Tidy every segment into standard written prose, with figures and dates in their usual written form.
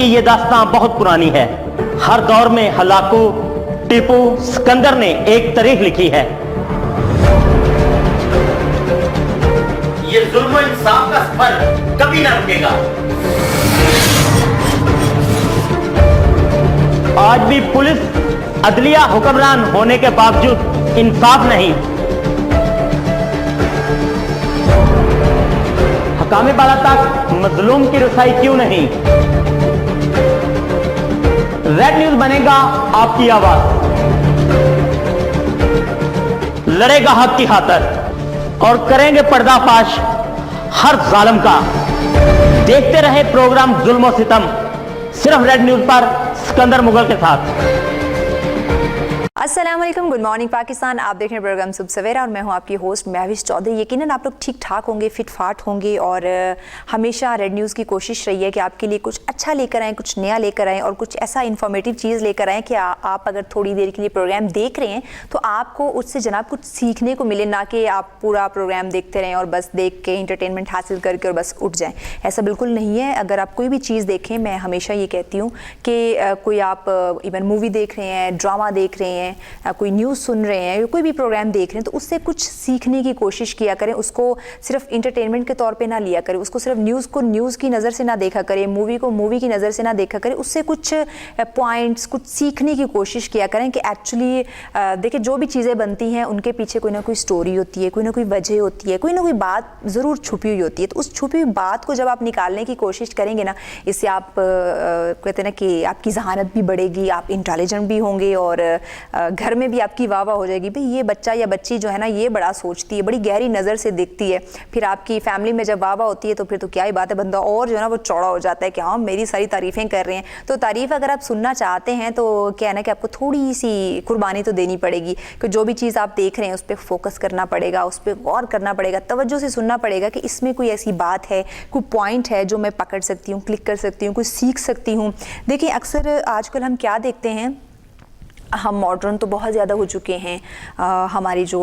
یہ داستان بہت پرانی ہے. ہر دور میں ہلاکو ٹیپو سکندر نے ایک تاریخ لکھی ہے. یہ ظلم و انصاف کا سفر کبھی نہ رکے گا. آج بھی پولیس عدلیہ حکمران ہونے کے باوجود انصاف نہیں. حکام بالا تک مظلوم کی رسائی کیوں نہیں؟ ریڈ نیوز بنے گا آپ کی آواز، لڑے گا حق کی خاطر اور کریں گے پردہ فاش ہر ظالم کا. دیکھتے رہے پروگرام ظلم و ستم صرف ریڈ نیوز پر سکندر مغل کے ساتھ. السلام علیکم، گڈ مارننگ پاکستان. آپ دیکھ رہے ہیں پروگرام صبح سویرا اور میں ہوں آپ کی ہوسٹ مہوش چودھری. یقیناً آپ لوگ ٹھیک ٹھاک ہوں گے، فٹ فاٹ ہوں گے اور ہمیشہ ریڈ نیوز کی کوشش رہی ہے کہ آپ کے لیے کچھ اچھا لے کر آئیں، کچھ نیا لے کر آئیں اور کچھ ایسا انفارمیٹیو چیز لے کر آئیں کہ آپ اگر تھوڑی دیر کے لیے پروگرام دیکھ رہے ہیں تو آپ کو اس سے جناب کچھ سیکھنے کو ملے، نہ کہ آپ پورا پروگرام دیکھتے رہیں اور بس دیکھ کے انٹرٹینمنٹ حاصل کر کے اور بس اٹھ جائیں. ایسا بالکل نہیں ہے. اگر آپ کوئی بھی چیز دیکھیں، میں ہمیشہ یہ کہتی ہوں کہ کوئی آپ ایون مووی دیکھ رہے ہیں، ڈرامہ دیکھ رہے ہیں، کوئی نیوز سن رہے ہیں یا کوئی بھی پروگرام دیکھ رہے ہیں تو اس سے کچھ سیکھنے کی کوشش کیا کریں. اس کو صرف انٹرٹینمنٹ کے طور پہ نہ لیا کریں، اس کو صرف نیوز کو نیوز کی نظر سے نہ دیکھا کریں، مووی کو مووی کی نظر سے نہ دیکھا کریں. اس سے کچھ پوائنٹس، کچھ سیکھنے کی کوشش کیا کریں کہ ایکچولی دیکھیں جو بھی چیزیں بنتی ہیں ان کے پیچھے کوئی نہ کوئی سٹوری ہوتی ہے، کوئی نہ کوئی وجہ ہوتی ہے، کوئی نہ کوئی بات ضرور چھپی ہوئی ہوتی ہے. تو اس چھپی ہوئی بات کو جب آپ نکالنے کی کوشش کریں گے نا، اس سے آپ کہتے ہیں نا کہ آپ کی ذہانت بھی بڑھے گی، آپ انٹیلیجنٹ بھی ہوں گے اور گھر میں بھی آپ کی واہ واہ ہو جائے گی. بھئی یہ بچہ یا بچی جو ہے نا یہ بڑا سوچتی ہے، بڑی گہری نظر سے دیکھتی ہے. پھر آپ کی فیملی میں جب واہ واہ ہوتی ہے تو پھر تو کیا ہی بات ہے، بندہ اور جو ہے نا وہ چوڑا ہو جاتا ہے کہ ہاں میری ساری تعریفیں کر رہے ہیں. تو تعریف اگر آپ سننا چاہتے ہیں تو کیا ہے نا کہ آپ کو تھوڑی سی قربانی تو دینی پڑے گی کہ جو بھی چیز آپ دیکھ رہے ہیں اس پہ فوکس کرنا پڑے گا، اس پہ غور کرنا پڑے گا، توجہ سے سننا پڑے گا کہ اس میں کوئی ایسی بات ہے، کوئی پوائنٹ ہے جو میں پکڑ سکتی ہوں، کلک کر سکتی ہوں، کوئی سیکھ سکتی ہوں. دیکھیں اکثر آج کل ہم کیا دیکھتے ہیں، ہم ماڈرن تو بہت زیادہ ہو چکے ہیں. ہماری جو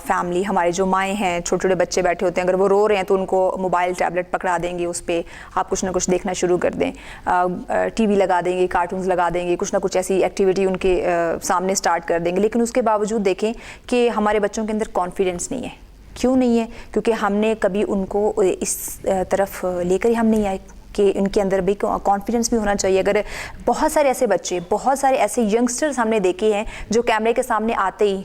فیملی، ہمارے جو مائیں ہیں، چھوٹے چھوٹے بچے بیٹھے ہوتے ہیں، اگر وہ رو رہے ہیں تو ان کو موبائل ٹیبلٹ پکڑا دیں گے، اس پہ آپ کچھ نہ کچھ دیکھنا شروع کر دیں، ٹی وی لگا دیں گے، کارٹونز لگا دیں گے، کچھ نہ کچھ ایسی ایکٹیویٹی ان کے سامنے سٹارٹ کر دیں گے. لیکن اس کے باوجود دیکھیں کہ ہمارے بچوں کے اندر کانفیڈنس نہیں ہے. کیوں نہیں ہے؟ کیونکہ ہم نے کبھی ان کو اس طرف لے کر ہی ہم نہیں آئے کہ ان کے اندر بھی کانفیڈنس بھی ہونا چاہیے. اگر بہت سارے ایسے بچے، بہت سارے ایسے ینگسٹرز ہم نے دیکھے ہیں جو کیمرے کے سامنے آتے ہی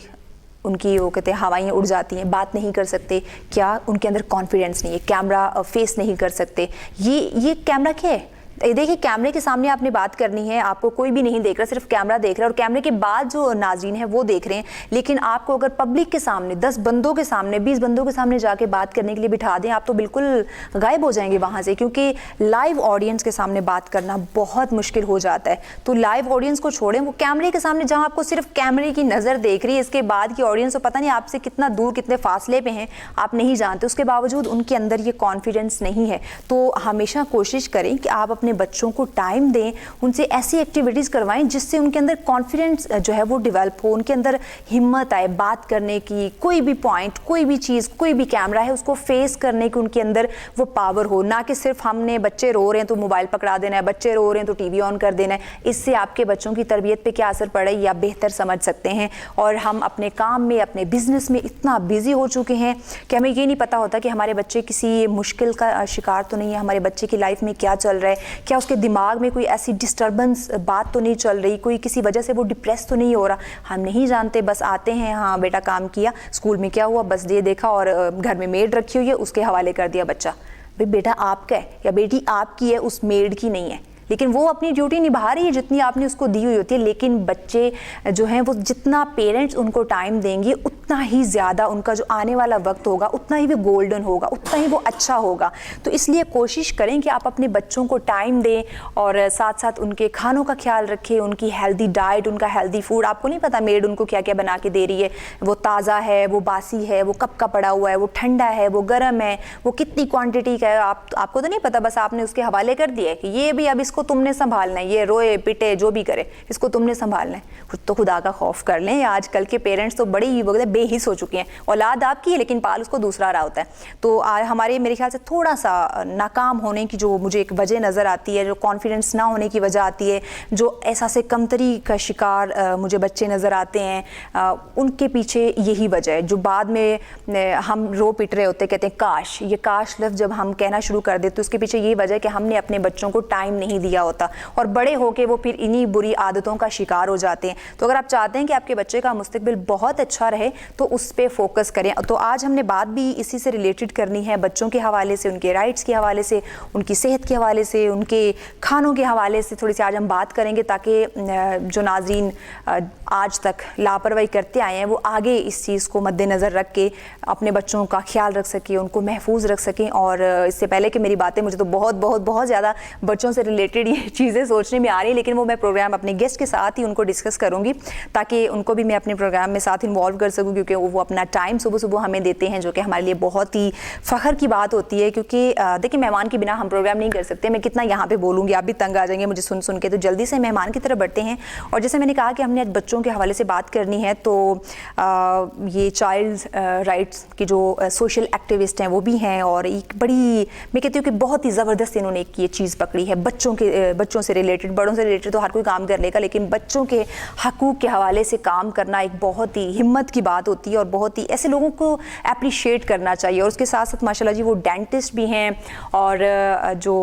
ان کی وہ کہتے ہیں ہوائیں اڑ جاتی ہیں، بات نہیں کر سکتے. کیا ان کے اندر کانفیڈنس نہیں ہے، کیمرہ فیس نہیں کر سکتے. یہ کیمرہ کیا ہے؟ دیکھیے کیمرے کے سامنے آپ نے بات کرنی ہے، آپ کو کوئی بھی نہیں دیکھ رہا، صرف کیمرہ دیکھ رہا ہے اور کیمرے کے بعد جو ناظرین ہیں وہ دیکھ رہے ہیں. لیکن آپ کو اگر پبلک کے سامنے 10 بندوں کے سامنے، 20 بندوں کے سامنے جا کے بات کرنے کے لیے بٹھا دیں، آپ تو بالکل غائب ہو جائیں گے وہاں سے. کیونکہ لائیو آڈینس کے سامنے بات کرنا بہت مشکل ہو جاتا ہے. تو لائیو آڈینس کو چھوڑیں، وہ کیمرے کے سامنے جہاں آپ کو صرف کیمرے کی نظر دیکھ رہی ہے، اس کے بعد کی آڈینس تو پتہ نہیں آپ سے کتنا دور، کتنے فاصلے پہ ہیں آپ نہیں جانتے. اس کے باوجود ان کے اندر یہ کانفیڈنس نہیں ہے. تو ہمیشہ کوشش کریں کہ آپ اپنے بچوں کو ٹائم دیں، ان سے ایسی ایکٹیویٹیز کروائیں جس سے ان کے اندر کانفیڈنس جو ہے وہ ڈیولپ ہو، ان کے اندر ہمت آئے بات کرنے کی. کوئی بھی پوائنٹ، کوئی بھی چیز، کوئی بھی کیمرہ ہے اس کو فیس کرنے کی ان کے اندر وہ پاور ہو. نہ کہ صرف ہم نے بچے رو رہے ہیں تو موبائل پکڑا دینا ہے، بچے رو رہے ہیں تو ٹی وی آن کر دینا ہے. اس سے آپ کے بچوں کی تربیت پہ کیا اثر پڑے یہ آپ بہتر سمجھ سکتے ہیں. اور ہم اپنے کام میں، اپنے بزنس میں اتنا بیزی ہو چکے ہیں کہ ہمیں یہ نہیں پتہ ہوتا کہ ہمارے بچے کسی مشکل کا شکار تو نہیں ہے، ہمارے بچے کی لائف میں کیا چل رہا ہے، کیا اس کے دماغ میں کوئی ایسی ڈسٹربنس بات تو نہیں چل رہی، کوئی کسی وجہ سے وہ ڈپریس تو نہیں ہو رہا. ہم نہیں جانتے. بس آتے ہیں، ہاں بیٹا کام کیا، اسکول میں کیا ہوا، بس یہ دیکھا اور گھر میں میڈ رکھی ہوئی ہے اس کے حوالے کر دیا بچہ. بھئی بیٹا آپ کا ہے یا بیٹی آپ کی ہے، اس میڈ کی نہیں ہے. لیکن وہ اپنی ڈیوٹی نبھا رہی ہے جتنی آپ نے اس کو دی ہوئی ہوتی ہے. لیکن بچے جو ہیں وہ جتنا پیرنٹس ان کو ٹائم دیں گے اتنا ہی زیادہ ان کا جو آنے والا وقت ہوگا اتنا ہی وہ گولڈن ہوگا، اتنا ہی وہ اچھا ہوگا. تو اس لیے کوشش کریں کہ آپ اپنے بچوں کو ٹائم دیں اور ساتھ ساتھ ان کے کھانوں کا خیال رکھیں، ان کی ہیلدی ڈائٹ، ان کا ہیلدی فوڈ. آپ کو نہیں پتا میڈ ان کو کیا کیا بنا کے دے رہی ہے، وہ تازہ ہے، وہ باسی ہے، وہ کب کا پڑا ہوا ہے، وہ ٹھنڈا ہے، وہ گرم ہے، وہ کتنی کوانٹٹی کا ہے. آپ کو تو نہیں پتا، بس آپ نے اس کے حوالے کر دیا ہے کہ یہ بھی اب اس इसको तुमने संभालना है, ये रोए पिटे जो भी करे इसको तुमने संभालना है. खुद तो खुदा का खौफ कर लें. आजकल के पेरेंट्स तो बड़े ही बेहिस हो चुके हैं. औलाद आपकी है लेकिन पाल उसको दूसरा रहा होता है. तो हमारे मेरे ख्याल से थोड़ा सा नाकाम होने की जो मुझे एक वजह नज़र आती है, जो कॉन्फिडेंस ना होने की वजह आती है, जो एहसास कमतरी का शिकार मुझे बच्चे नज़र आते हैं, उनके पीछे यही वजह है. जो बाद में हम रो पिट रहे होते, कहते हैं काश, ये काश लफ्ज़ जब हम कहना शुरू कर देते तो उसके पीछे यही वजह है कि हमने अपने बच्चों को टाइम नहीं दिया होता और बड़े होके वो फिर इन्हीं बुरी आदतों का शिकार हो जाते हैं. तो अगर आप चाहते हैं कि आपके बच्चे का मुस्तकबिल बहुत अच्छा रहे तो उस पर फोकस करें. तो आज हमने बात भी इसी से रिलेटेड करनी है, बच्चों के हवाले से, उनके राइट्स के हवाले से, उनकी सेहत के हवाले से, उनके खानों के हवाले से थोड़ी सी आज हम बात करेंगे ताकि जो नाज़रीन आज तक लापरवाही करते आए हैं वो आगे इस चीज़ को मद्देनज़र रख के अपने बच्चों का ख्याल रख सकें, उनको महफूज रख सकें. और इससे पहले कि मेरी बातें, मुझे तो बहुत बहुत बहुत ज़्यादा बच्चों से रिलेटेड ये चीज़ें सोचने में आ रही हैं, लेकिन वो मैं प्रोग्राम अपने गेस्ट के साथ ही उनको डिस्कस करूँगी ताकि उनको भी मैं अपने प्रोग्राम में साथ इन्वॉल्व कर सकूँ, क्योंकि वो अपना टाइम सुबह सुबह हमें देते हैं, जो कि हमारे लिए बहुत ही फ़ख्र की बात होती है. क्योंकि देखिए, मेहमान के बिना हम प्रोग्राम नहीं कर सकते. मैं कितना यहाँ पे बोलूँगी, आप भी तंग आ जाएंगे मुझे सुन सुन के. तो जल्दी से मेहमान की तरफ बढ़ते हैं. और जैसे मैंने कहा कि हमने आज बच्चों के हवाले से बात करनी है, तो ये चाइल्ड राइट्स की जो सोशल एक्टिविस्ट हैं वो भी हैं, और एक बड़ी, मैं कहती हूँ कि बहुत ही ज़बरदस्त इन्होंने एक ये चीज़ पकड़ी है. बच्चों से रिलेटेड, बड़ों से रिलेटेड तो हर कोई काम कर लेगा, लेकिन बच्चों के हकूक़ के हवाले से काम करना एक बहुत ही हिम्मत की बात होती है और बहुत ही ऐसे लोगों को अप्रिशिएट करना चाहिए. और उसके साथ साथ माशाल्लाह जी वो डेंटिस्ट भी हैं, और जो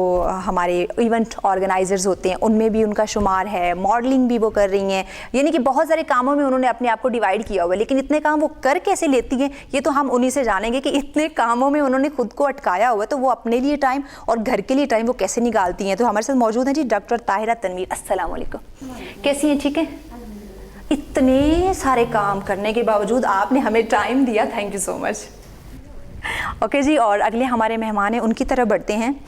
हमारे इवेंट ऑर्गेनाइजर्स होते हैं उनमें भी उनका शुमार है, मॉडलिंग भी वो कर रही हैं. यानी कि बहुत सारे कामों में उन्होंने अपने आप को डिवाइड किया हुआ है. लेकिन इतने काम वो कर कैसे लेती हैं, ये तो हम उन्हीं से जानेंगे कि इतने कामों में उन्होंने खुद को अटकाया हुआ है, तो वो अपने लिए टाइम और घर के लिए टाइम वो कैसे निकालती हैं. तो हमारे साथ मौजूद हैं जी डॉक्टर ताहिरा तनवीर. अस्सलाम वालेकुम, कैसी हैं? ठीक है. इतने सारे काम करने के बावजूद आपने हमें टाइम दिया, thank you so much. Okay जी, और अगले हमारे मेहमान हैं, उनकी तरफ बढ़ते हैं.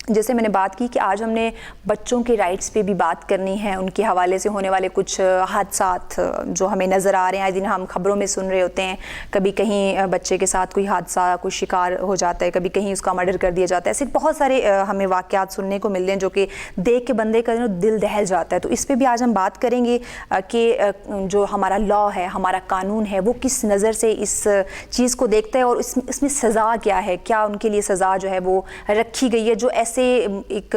जैसे मैंने बात की कि आज हमने बच्चों के राइट्स पे भी बात करनी है, उनके हवाले से होने वाले कुछ हादसात जो हमें नज़र आ रहे हैं, आज दिन हम खबरों में सुन रहे होते हैं. कभी कहीं बच्चे के साथ कोई हादसा, कोई शिकार हो जाता है, कभी कहीं उसका मर्डर कर दिया जाता है. ऐसे बहुत सारे हमें वाक़यात सुनने को मिलते हैं जो कि देख के बंदे का दिल दहल जाता है. तो इस पर भी आज हम बात करेंगे कि जो हमारा लॉ है, हमारा कानून है, वो किस नज़र से इस चीज़ को देखता है और इसमें सज़ा क्या है, क्या उनके लिए सज़ा जो है वो रखी गई है, जो ऐसे एक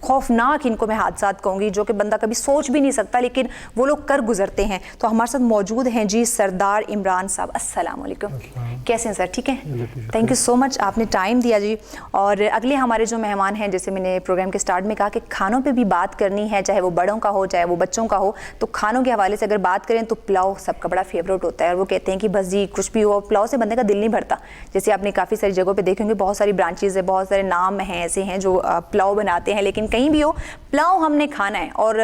खौफनाक, इनको मैं हादसात कहूँगी, जो कि बंदा कभी सोच भी नहीं सकता लेकिन वो लोग कर गुजरते हैं. तो हमारे साथ मौजूद हैं जी सरदार इमरान साहब. अस्सलाम वालेकुम, कैसे हैं सर? ठीक है, थैंक यू सो मच, आपने टाइम दिया जी. और अगले हमारे जो मेहमान हैं, जैसे मैंने प्रोग्राम के स्टार्ट में कहा कि खानों पे भी बात करनी है, चाहे वो बड़ों का हो चाहे वो बच्चों का हो. तो खानों के हवाले से अगर बात करें तो पुलाव सबका बड़ा फेवरेट होता है, और वो कहते हैं कि बस जी कुछ भी हो, पुलाव से बंदे का दिल नहीं भरता. जैसे आपने काफ़ी सारी जगहों पर देखेंगे, बहुत सारी ब्रांचेज़ है, बहुत सारे नाम हैं ऐसे हैं जो पुलाव बनाते हैं. लेकिन कहीं भी हो, पुलाव हमने खाना है और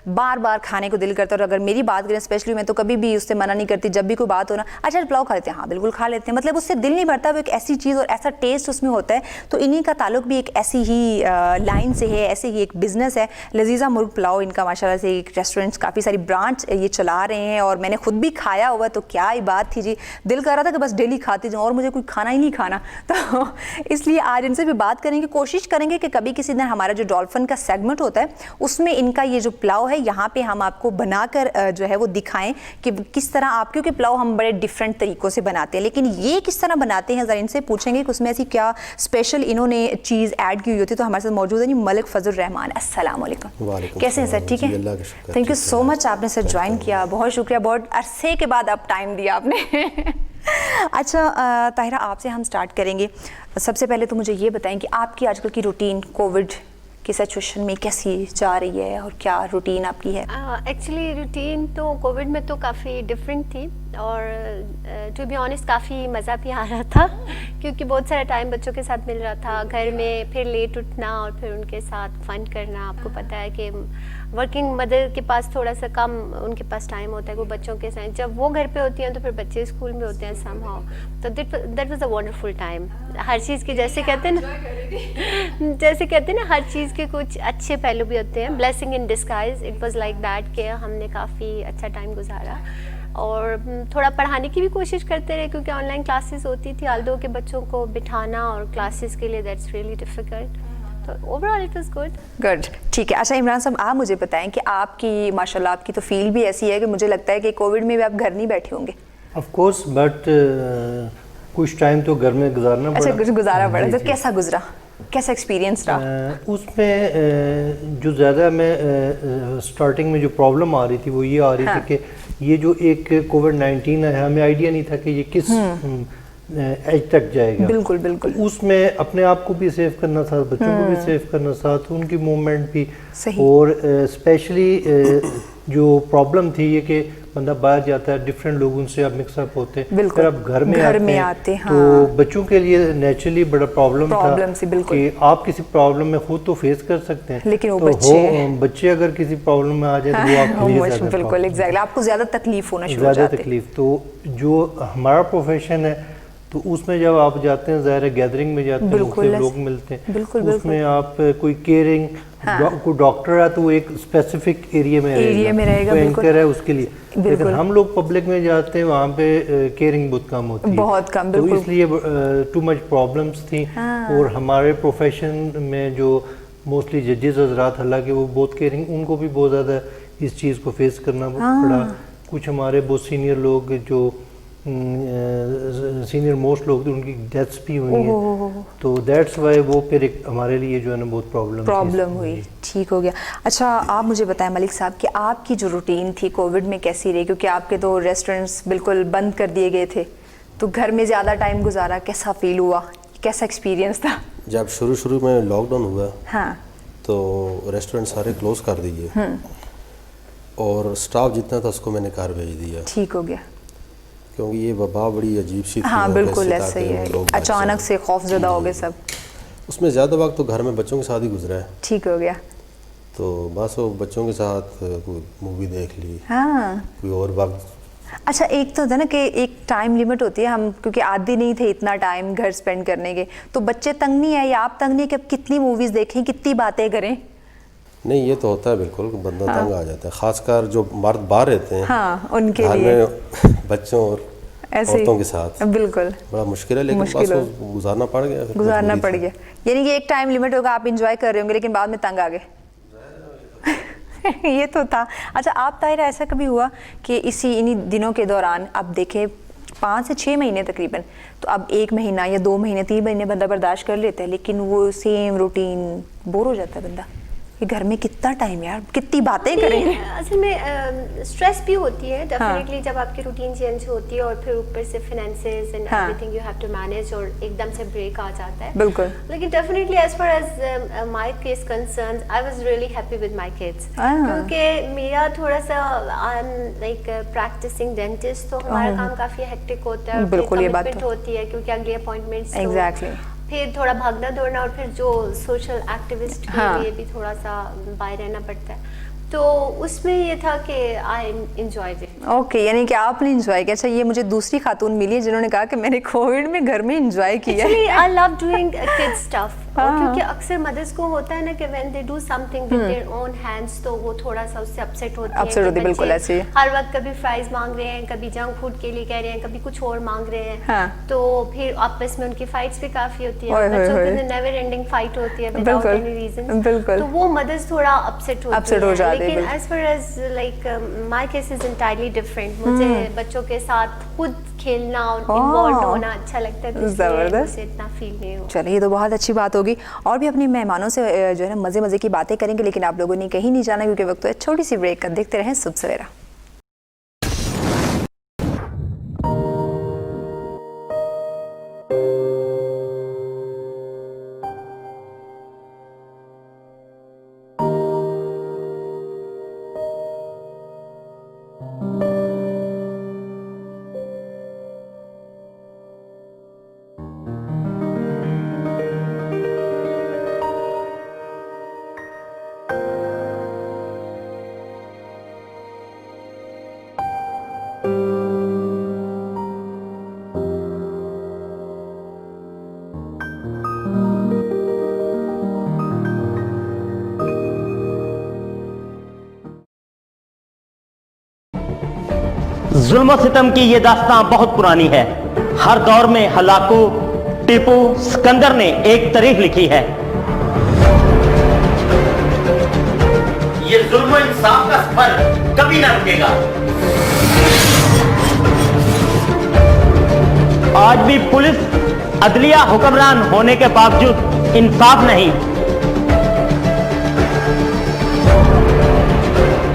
बार बार खाने को दिल करता है. और अगर मेरी बात करें स्पेशली, मैं तो कभी भी उससे मना नहीं करती. जब भी कोई बात हो ना, अच्छा पुलाव खा लेते हैं, हाँ बिल्कुल खा लेते हैं, मतलब उससे दिल नहीं भरता. वो एक ऐसी चीज़ और ऐसा टेस्ट उसमें होता है. तो इन्हीं का ताल्लुक भी एक ऐसी ही लाइन से है, ऐसे ही एक बिज़नेस है, लजीज़ा मुर्ग पुलाव. इनका माशाल्लाह से एक रेस्टोरेंट्स, काफ़ी सारी ब्रांच ये चला रहे हैं, और मैंने खुद भी खाया हुआ. तो क्या ही बात थी जी, दिल कर रहा था कि बस डेली खाती जाऊँ और मुझे कोई खाना ही नहीं खाना. तो इसलिए आज इनसे भी बात करेंगे, कोशिश करेंगे कि कभी किसी दिन हमारा जो डॉल्फिन का सेगमेंट होता है उसमें इनका ये जो पुलाव है यहाँ पे हम आपको बनाकर जो है वो दिखाएं कि किस तरह आप, क्योंकि पुलाव हम बड़े डिफरेंट तरीक़ों से बनाते हैं, लेकिन ये किस तरह बनाते हैं, ज़रा इनसे पूछेंगे कि उसमें ऐसी क्या स्पेशल इन्होंने चीज़ ऐड की हुई होती है. तो हमारे साथ मौजूद है जी मलिक फजल रहमान. अस्सलाम वालेकुम, कैसे हैं सर? ठीक है, थैंक यू सो मच, आपने सर ज्वाइन किया, बहुत शुक्रिया, बहुत अरसे के बाद आप टाइम दिया आपने. अच्छा ताहिरा, आपसे हम स्टार्ट करेंगे. सबसे पहले तो मुझे ये बताएं कि आपकी आजकल की रूटीन कोविड की सिचुएशन में कैसी जा रही है और क्या रूटीन आपकी है? एक्चुअली रूटीन तो कोविड में तो काफ़ी डिफरेंट थी, और टू बी ऑनेस्ट काफ़ी मज़ा भी आ रहा था, क्योंकि बहुत सारा टाइम बच्चों के साथ मिल रहा था घर में, फिर लेट उठना और फिर उनके साथ फन करना. आपको पता है कि वर्किंग मदर के पास थोड़ा सा कम उनके पास टाइम होता है वो बच्चों के साथ. जब वो घर पे होती हैं तो फिर बच्चे स्कूल में होते हैं समहाउ. तो that was a wonderful time. हर चीज़ के जैसे कहते हैं ना हर चीज़ के कुछ अच्छे पहलू भी होते हैं. Blessing in disguise, it was like that कि हमने काफ़ी अच्छा टाइम गुजारा, और थोड़ा पढ़ाने की भी कोशिश करते रहे, क्योंकि ऑनलाइन क्लासेस होती थी. आल्दो के बच्चों को बिठाना और क्लासेस के लिए दैट्स रियली डिफ़िकल्ट. तो overall it was good. Good, ठीक है. अच्छा इमरान साहब, आप मुझे बताएं कि आपकी माशाल्लाह आपकी तो फील्ड भी ऐसी है कि मुझे लगता है कि कोविड में भी आप घर नहीं बैठे होंगे. ऑफ कोर्स, बट कुछ टाइम तो घर में गुजारना पड़ा. अच्छा, कुछ गुजारा पड़ा. तो कैसा गुजरा, कैसा एक्सपीरियंस रहा? उसमें जो ज़्यादा मैं स्टार्टिंग में जो प्रॉब्लम आ रही थी वो ये आ रही थी कि ये जो एक कोविड-19 है, हमें आइडिया नहीं था कि ये किस एज तक जाएगा. बिल्कुल बिल्कुल. उसमें अपने आप को भी सेव करना था, बच्चों को भी सेव करना था, तो उनकी मूवमेंट भी सही. और स्पेशली जो प्रॉब्लम थी ये कि बंदा बाहर जाता है, डिफरेंट लोगों से आप मिक्सअप होते हैं, फिर आप घर में आते हैं. तो बच्चों के लिए नेचुरली बड़ा प्रॉब्लम था कि आप किसी प्रॉब्लम में खुद तो फेस कर सकते हैं, लेकिन वो बच्चे अगर किसी प्रॉब्लम में आ जाए तो वो आपके लिए ज़्यादा बिल्कुल एग्जैक्टली आपको ज़्यादा तकलीफ होना शुरू हो ज़्यादा जाती है. तकलीफ. तो जो हमारा प्रोफेशन है तो उसमें जब आप जाते हैं, ज़ाहिर है गैदरिंग में जाते हैं, मुख्तलिफ लोग मिलते हैं, उसमें आप कोई केयरिंग कोई डॉक्टर है तो वो एक स्पेसिफिक एरिया में रहेगा, कोई एंकर है उसके लिए. लेकिन हम लोग पब्लिक में जाते हैं, वहाँ पे केयरिंग बहुत कम होती है, बहुत कम. तो इसलिए टू मच प्रॉब्लम्स थी. और हमारे प्रोफेशन में जो मोस्टली जजेस हजरात, हालांकि वो बहुत केयरिंग, उनको भी बहुत ज़्यादा इस चीज़ को फेस करना पड़ा. कुछ हमारे बहुत सीनियर लोग जो सीनियर मोस्ट लोग थे, उनकी डेथ्स भी हुई हैं, तो दैट्स वाई वो फिर एक हमारे लिए जो है ना बहुत प्रॉब्लम हुई. ठीक हो गया. अच्छा आप मुझे बताएं मलिक साहब कि आपकी जो रूटीन थी कोविड में कैसी रही, क्योंकि आपके तो रेस्टोरेंट्स बिल्कुल बंद कर दिए गए थे, तो घर में ज़्यादा टाइम गुजारा, कैसा फील हुआ, कैसा एक्सपीरियंस था? जब शुरू में लॉकडाउन हुआ हाँ तो रेस्टोरेंट सारे क्लोज कर दिए और स्टाफ जितना था उसको मैंने घर भेज दिया. ठीक हो गया. क्योंकि ये वबा बड़ी अजीब सी थी. हाँ बिल्कुल ऐसा ही है, अचानक से खौफजदा हो गए सब. उसमें ज़्यादा वक्त तो घर में बच्चों के साथ ही गुजरा है. ठीक हो गया. तो बस वो बच्चों के साथ कोई मूवी देख ली, हाँ कोई और वक्त. अच्छा एक तो था ना कि एक टाइम लिमिट होती है, हम क्योंकि आदी नहीं थे इतना टाइम घर स्पेंड करने के, तो बच्चे तंग नहीं है या आप तंग नहीं कि अब कितनी मूवीज़ देखें, कितनी बातें करें? नहीं, ये तो होता है बिल्कुल, बंदा तंग आ जाता है, खासकर जो मर्द बाहर रहते हैं. हाँ उनके घर लिए में बच्चों और औरतों के साथ बिल्कुल बड़ा मुश्किल है, लेकिन बस वो गुजारना पड़ गया. यानी कि एक टाइम लिमिट होगा, आप इंजॉय कर रहे होंगे लेकिन बाद में तंग आ गए. ये तो था. अच्छा आप ताहिरा, ऐसा कभी हुआ कि इन्हीं दिनों के दौरान आप देखें 5 से 6 महीने तकरीबन, तो अब 1 महीना या 2 महीने 3 महीने बंदा बर्दाश्त कर लेता है, लेकिन वो सेम रूटीन बोर हो जाता है बंदा कि घर में कितना टाइम यार, कितनी बातें करेंगे. असल में स्ट्रेस भी होती है डेफिनेटली जब आपकी रूटीन चेंज होती है और फिर ऊपर से finances and everything you have to manage और एकदम से ब्रेक आ जाता है. बिल्कुल. लेकिन definitely as far as my case concerns, I was really happy with my kids, क्योंकि मेरा थोड़ा सा लाइक प्रैक्टिसिंग डेंटिस्ट, तो हमारा काम काफ़ी हेक्टिक होता है, बिल्कुल ये बात होती है क्योंकि अगले अपॉइंटमेंट्स, एग्जैक्टली, फिर थोड़ा भागना दौड़ना और फिर जो सोशल एक्टिविस्ट के लिए भी थोड़ा सा बाहर रहना पड़ता है. तो उसमें ये था कि आई एंजॉयड इट. ओके, यानी कि आपने एंजॉय किया. अच्छा ये मुझे दूसरी खातून मिली है जिन्होंने कहा कि मैंने कोविड में घर में एंजॉय किया. Actually I love doing kids stuff, क्योंकि अक्सर मदर्स को होता है ना कि when they do something with their own hands तो वो थोड़ा सा उससे अपसेट होती है. बिल्कुल ऐसे हर वक्त कभी फ्राइज मांग रहे हैं, कभी जंक फूड के लिए कह रहे हैं, कभी कुछ और मांग रहे हैं. तो फिर आपस में उनकी फाइट्स भी काफी होती है, बच्चों के नेवर एंडिंग फाइट होती है विदाउट एनी रीजन. बिल्कुल. तो वो मदर्स थोड़ा अपसेट हो जाती है. लेकिन as far as like my case is entirely different. मुझे बच्चों के साथ खुद खेलना और इन्वॉल्व होना अच्छा लगता है, तो जबरदस्त, इतना फील नहीं हो. चलिए ये तो बहुत अच्छी बात होगी. और भी अपने मेहमानों से जो है ना मजे की बातें करेंगे, लेकिन आप लोगों ने कहीं नहीं जाना क्योंकि वक्त है छोटी सी ब्रेक का. देखते रहें सुबह सवेरा. जुल्म सितम की ये दास्तां बहुत पुरानी है. हर दौर में हलाकू, टीपू, सिकंदर ने एक तारीख लिखी है. ये जुल्म और इंसाफ का सफर कभी ना रुकेगा। आज भी पुलिस अदलिया हुक्मरान होने के बावजूद इंसाफ नहीं,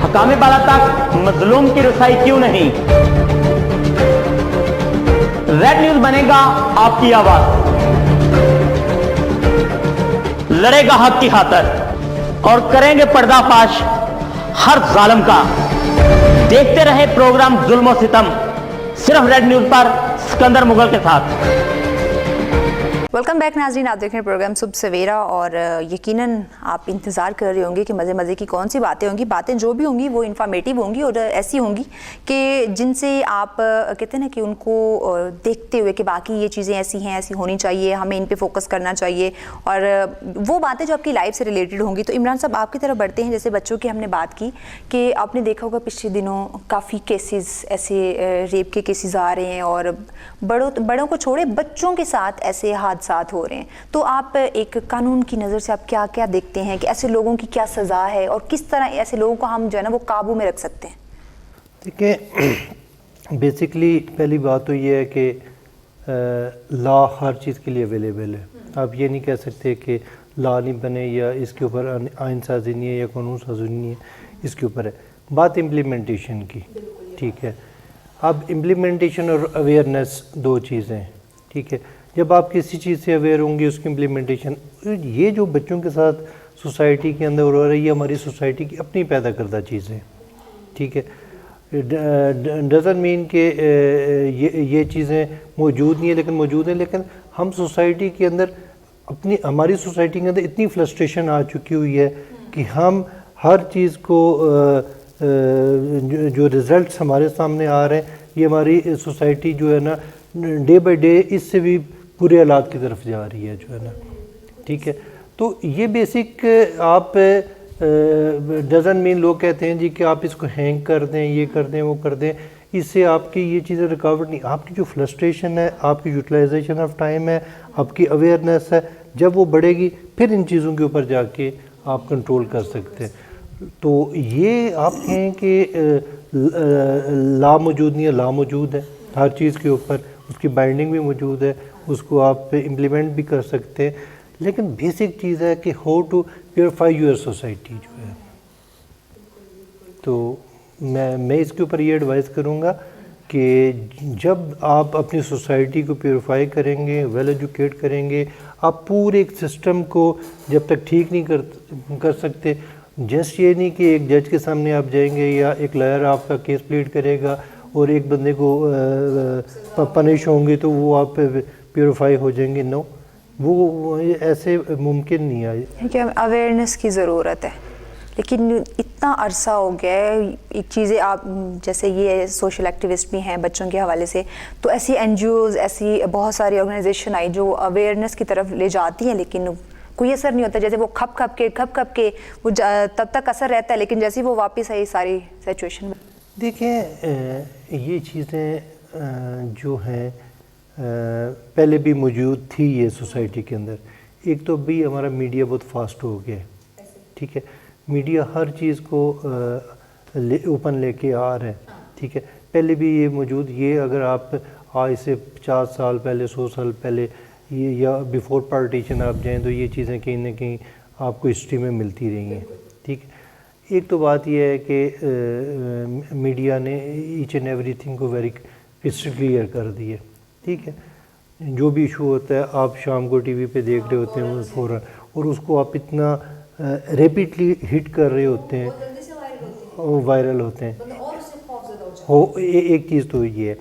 हकामे बाला तक मजलूम की रसाई क्यों नहीं? रेड न्यूज बनेगा आपकी आवाज, लड़ेगा हक की खातिर और करेंगे पर्दाफाश हर जालिम का। देखते रहे प्रोग्राम जुल्म और सितम, सिर्फ रेड न्यूज पर सिकंदर मुगल के साथ। वेलकम बैक नाज़रीन, आप देख रहे हैं प्रोग्राम सुबह सवेरा और यकीनन आप इंतज़ार कर रहे होंगे कि मज़े मज़े की कौन सी बातें होंगी। बातें जो भी होंगी वो इन्फॉर्मेटिव होंगी और ऐसी होंगी कि जिनसे आप कहते हैं ना कि उनको देखते हुए कि बाकी ये चीज़ें ऐसी हैं, ऐसी होनी चाहिए, हमें इन पे फोकस करना चाहिए और वो बातें जो आपकी लाइफ से रिलेटेड होंगी। तो इमरान साहब आपकी तरफ बढ़ते हैं। जैसे बच्चों की हमने बात की कि आपने देखा होगा पिछले दिनों काफ़ी केसेस ऐसे रेप के केसेस आ रहे हैं और बड़ों को छोड़े बच्चों के साथ ऐसे हादसात हो रहे हैं। तो आप एक कानून की नज़र से आप क्या क्या देखते हैं कि ऐसे लोगों की क्या सज़ा है और किस तरह ऐसे लोगों को हम जो है ना वो काबू में रख सकते हैं? देखिए, बेसिकली पहली बात तो ये है कि लॉ हर चीज़ के लिए अवेलेबल है। आप ये नहीं कह सकते कि लॉ नहीं बने या इसके ऊपर आइन साजी नहीं है या कानून साजी नहीं है, इसके ऊपर है बात इम्प्लीमेंटेशन की। ठीक है, अब इम्प्लीमेंटेशन और अवेयरनेस दो चीज़ें हैं। ठीक है, जब आप किसी चीज़ से अवेयर होंगे उसकी इम्प्लीमेंटेशन, ये जो बच्चों के साथ सोसाइटी के अंदर हो रहा है ये हमारी सोसाइटी की अपनी पैदा करदा चीज़ें। ठीक है, डज़न मीन कि ये चीज़ें मौजूद नहीं है, लेकिन मौजूद हैं। लेकिन हम सोसाइटी के अंदर हमारी सोसाइटी के अंदर इतनी फ्रस्ट्रेशन आ चुकी हुई है कि हम हर चीज़ को जो रिज़ल्ट्स हमारे सामने आ रहे हैं, ये हमारी सोसाइटी जो है ना डे बाय डे इससे भी बुरे हालात की तरफ जा रही है जो है ना। ठीक है, तो ये बेसिक आप डज़न मीन लोग कहते हैं जी कि आप इसको हैंग कर दें, ये कर दें, वो कर दें, इससे आपकी ये चीज़ें रिकवर नहीं। आपकी जो फ्रस्ट्रेशन है, आपकी यूटिलाइजेशन ऑफ टाइम है, आपकी अवेयरनेस है, जब वो बढ़ेगी फिर इन चीज़ों के ऊपर जाके आप कंट्रोल कर सकते हैं। तो ये आप कहें कि ला मौजूद नहीं है, ला मौजूद है हर चीज़ के ऊपर, उसकी बाइंडिंग भी मौजूद है, उसको आप इम्प्लीमेंट भी कर सकते हैं। लेकिन बेसिक चीज़ है कि how to purify your society जो है। तो मैं इसके ऊपर ये एडवाइस करूँगा कि जब आप अपनी सोसाइटी को प्योरीफाई करेंगे, वेल एजुकेट करेंगे, आप पूरे एक सिस्टम को जब तक ठीक नहीं कर सकते, जस्ट ये नहीं कि एक जज के सामने आप जाएंगे या एक लॉयर आपका केस प्लीड करेगा और एक बंदे को पनिश होंगे तो वो आप प्योरीफाई हो जाएंगे। नो, वो ऐसे मुमकिन नहीं है। कि अवेयरनेस की ज़रूरत है, लेकिन इतना अरसा हो गया है। एक चीज़ें आप जैसे ये सोशल एक्टिविस्ट भी हैं बच्चों के हवाले से, तो ऐसी NGOs, ऐसी बहुत सारी ऑर्गेनाइजेशन आई जो अवेयरनेस की तरफ ले जाती हैं, लेकिन कोई असर नहीं होता। जैसे वो खप खप के वो तब तक असर रहता है, लेकिन जैसे ही वो वापस आई सारी सिचुएशन। देखिए, ये चीज़ें जो हैं पहले भी मौजूद थी ये सोसाइटी के अंदर। एक तो भी हमारा मीडिया बहुत फास्ट हो गया है। ठीक है, मीडिया हर चीज़ को ओपन लेके आ रहा है। ठीक है, पहले भी ये मौजूद, ये अगर आप आज से 50 साल पहले, 100 साल पहले ये या बिफोर पार्टीशन आप जाएं तो ये चीज़ें कहीं ना कहीं आपको हिस्ट्री में मिलती रही हैं। ठीक है, एक तो बात यह है कि मीडिया ने ईच एंड एवरीथिंग को वेरी क्रिस्टल क्लियर कर दी है। ठीक है, जो भी इशू होता है आप शाम को टीवी पे देख रहे होते हैं फ़ौरन, और उसको आप इतना रैपिडली हिट कर रहे होते हैं, वायरल होते हैं। एक चीज़ तो ये है।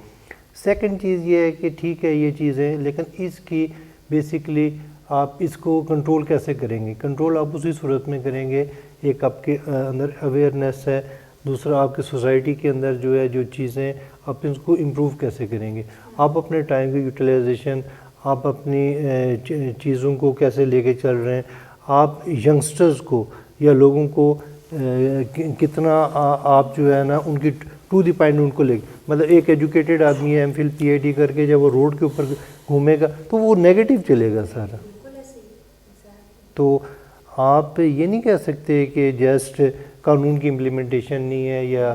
सेकंड चीज़ ये है कि ठीक है ये चीज़ें, लेकिन इसकी बेसिकली आप इसको कंट्रोल कैसे करेंगे? कंट्रोल आप उसी सूरत में करेंगे, एक आपके अंदर अवेयरनेस है, दूसरा आपके सोसाइटी के अंदर जो है जो चीज़ें आप इसको इम्प्रूव कैसे करेंगे, आप अपने टाइम की यूटिलाइजेशन, आप अपनी चीज़ों को कैसे लेके चल रहे हैं, आप यंगस्टर्स को या लोगों को कितना आप जो है ना उनकी टू द पॉइंट उनको ले, मतलब एक एजुकेटेड आदमी है MPhil PhD करके जब वो रोड के ऊपर घूमेगा तो वो नेगेटिव चलेगा सारा। तो آپ یہ نہیں کہہ سکتے کہ جسٹ قانون کی امپلیمنٹیشن نہیں ہے یا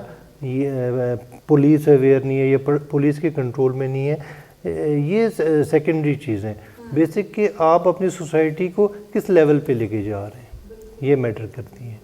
پولیس اویئر نہیں ہے یا پولیس کے کنٹرول میں نہیں ہے. یہ سیکنڈری چیزیں. بیسک کہ آپ اپنی سوسائٹی کو کس لیول پہ لے کے جا رہے ہیں یہ میٹر کرتی ہیں.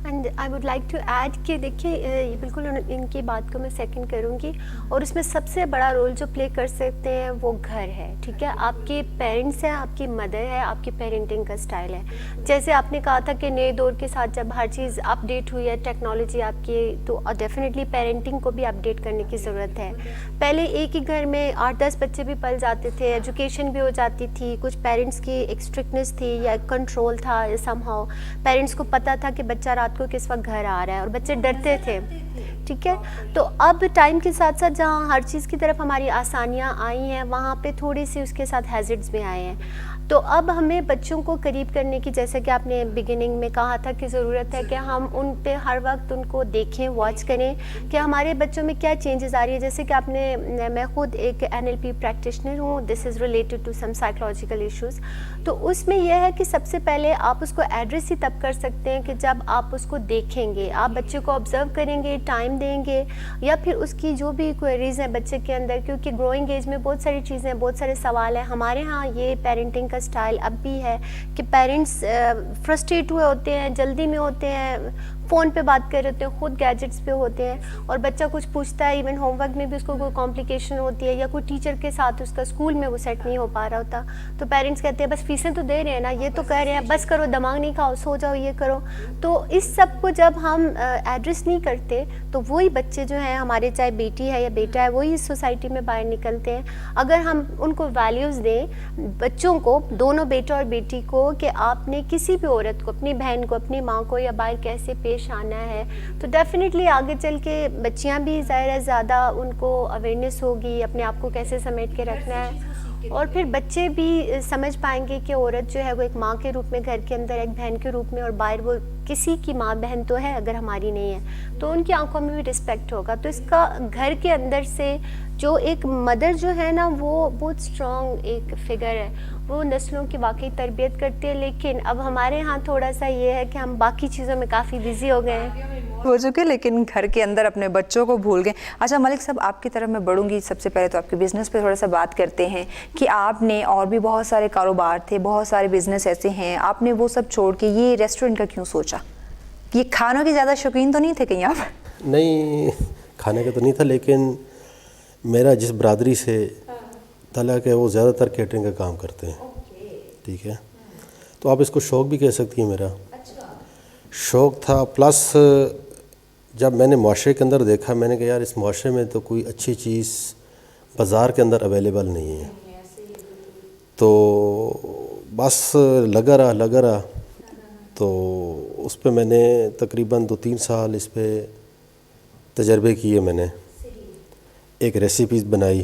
And I would like to add کہ دیکھیے بالکل ان کی بات کو میں سیکنڈ کروں گی, اور اس میں سب سے بڑا رول جو پلے کر سکتے ہیں وہ گھر ہے. ٹھیک ہے, آپ کے پیرنٹس ہیں, آپ کی مدر ہے, آپ کی پیرنٹنگ کا اسٹائل ہے. جیسے آپ نے کہا تھا کہ نئے دور کے ساتھ جب ہر چیز اپڈیٹ ہوئی ہے ٹیکنالوجی آپ کی, تو ڈیفینیٹلی پیرنٹنگ کو بھی اپڈیٹ کرنے کی ضرورت ہے. پہلے ایک ہی گھر میں 8-10 بچے بھی پل جاتے تھے, ایجوکیشن بھی ہو جاتی تھی, کچھ پیرنٹس کی ایک اسٹرکٹنیس تھی یا ایک کنٹرول تھا, سم ہاؤ پیرنٹس کو پتہ تھا کہ بچہ رات کو کس وقت گھر آ رہا ہے, اور بچے ڈرتے تھے. ٹھیک ہے, تو اب ٹائم کے ساتھ ساتھ جہاں ہر چیز کی طرف ہماری آسانیاں آئی ہیں وہاں پہ تھوڑی سی اس کے ساتھ ہیزرڈز بھی آئے ہیں. تو اب ہمیں بچوں کو قریب کرنے کی, جیسے کہ آپ نے بگننگ میں کہا تھا کہ ضرورت ہے کہ ہم ان پہ ہر وقت ان کو دیکھیں, واچ کریں کہ ہمارے بچوں میں کیا چینجز آ رہی ہے. جیسے کہ آپ نے, میں خود ایک NLP پریکٹیشنر ہوں, this is related to some psychological issues. تو اس میں یہ ہے کہ سب سے پہلے آپ اس کو ایڈریس ہی تب کر سکتے ہیں کہ جب آپ اس کو دیکھیں گے, آپ بچے کو آبزرو کریں گے, ٹائم دیں گے, یا پھر اس کی جو بھی کوئریز ہیں بچے کے اندر, کیونکہ گروئنگ ایج میں بہت ساری چیزیں, بہت سارے سوال ہیں. ہمارے ہاں یہ پیرنٹنگ کا اسٹائل اب بھی ہے کہ پیرنٹس فرسٹریٹ ہوئے ہوتے ہیں, جلدی میں ہوتے ہیں, فون پہ بات کر رہے ہوتے ہیں, خود گیجٹس پہ ہوتے ہیں, اور بچہ کچھ پوچھتا ہے, ایون ہوم ورک میں بھی اس کو کوئی کمپلیکیشن ہوتی ہے یا کوئی ٹیچر کے ساتھ اس کا اسکول میں وہ سیٹ نہیں ہو پا رہا ہوتا, تو پیرنٹس کہتے ہیں بس فیسیں تو دے رہے ہیں نا, یہ تو کہہ رہے ہیں بس کرو, دماغ نہیں کھاؤ, سو جاؤ, یہ کرو. تو اس سب کو جب ہم ایڈریس نہیں کرتے تو وہی بچے جو ہیں ہمارے, چاہے بیٹی ہے یا بیٹا ہے, وہی اس سوسائٹی میں باہر نکلتے ہیں. اگر ہم ان کو ویلیوز دیں بچوں کو, دونوں بیٹا اور بیٹی کو, کہ آپ نے کسی بھی عورت کو, اپنی بہن کو, اپنی ماں کو یا باہر کیسے پیش آنا ہے, تو ڈیفینیٹلی آگے چل کے بچیاں بھی ظاہر ہے زیادہ ان کو اویئرنیس ہوگی, اپنے آپ کو کیسے سمیٹ کے رکھنا ہے, اور پھر بچے بھی سمجھ پائیں گے کہ عورت جو ہے وہ ایک ماں کے روپ میں گھر کے اندر, ایک بہن کے روپ میں, اور باہر وہ کسی کی ماں بہن تو ہے اگر ہماری نہیں ہے, تو ان کی آنکھوں میں بھی رسپیکٹ ہوگا. تو اس کا گھر کے اندر سے جو ایک مدر جو ہے نا وہ بہت اسٹرانگ ایک فگر ہے, وہ نسلوں کی واقعی تربیت کرتی ہے. لیکن اب ہمارے ہاں تھوڑا سا یہ ہے کہ ہم باقی چیزوں میں کافی بزی ہو گئے ہیں, ہو چکے, لیکن گھر کے اندر اپنے بچوں کو بھول گئے. اچھا ملک صاحب, آپ کی طرف میں بڑھوں گی. سب سے پہلے تو آپ کے بزنس پہ تھوڑا سا بات کرتے ہیں کہ آپ نے, اور بھی بہت سارے کاروبار تھے, بہت سارے بزنس ایسے ہیں, آپ نے وہ سب چھوڑ کے یہ ریسٹورنٹ کا کیوں سوچا؟ یہ کھانوں کے زیادہ شوقین تو نہیں تھے کہیں آپ؟ نہیں, کھانے کا تو نہیں تھا, لیکن میرا جس برادری سے تعلق ہے وہ زیادہ تر کیٹرنگ کا کام کرتے ہیں. ٹھیک ہے, تو آپ اس کو شوق بھی کہہ سکتی ہیں. میرا شوق تھا, پلس جب میں نے معاشرے کے اندر دیکھا, میں نے کہا یار اس معاشرے میں تو کوئی اچھی چیز بازار کے اندر اویلیبل نہیں ہے, تو بس لگا رہا. تو اس پہ میں نے تقریباً 2-3 سال اس پہ تجربے کیے. میں نے ایک ریسیپیز بنائی,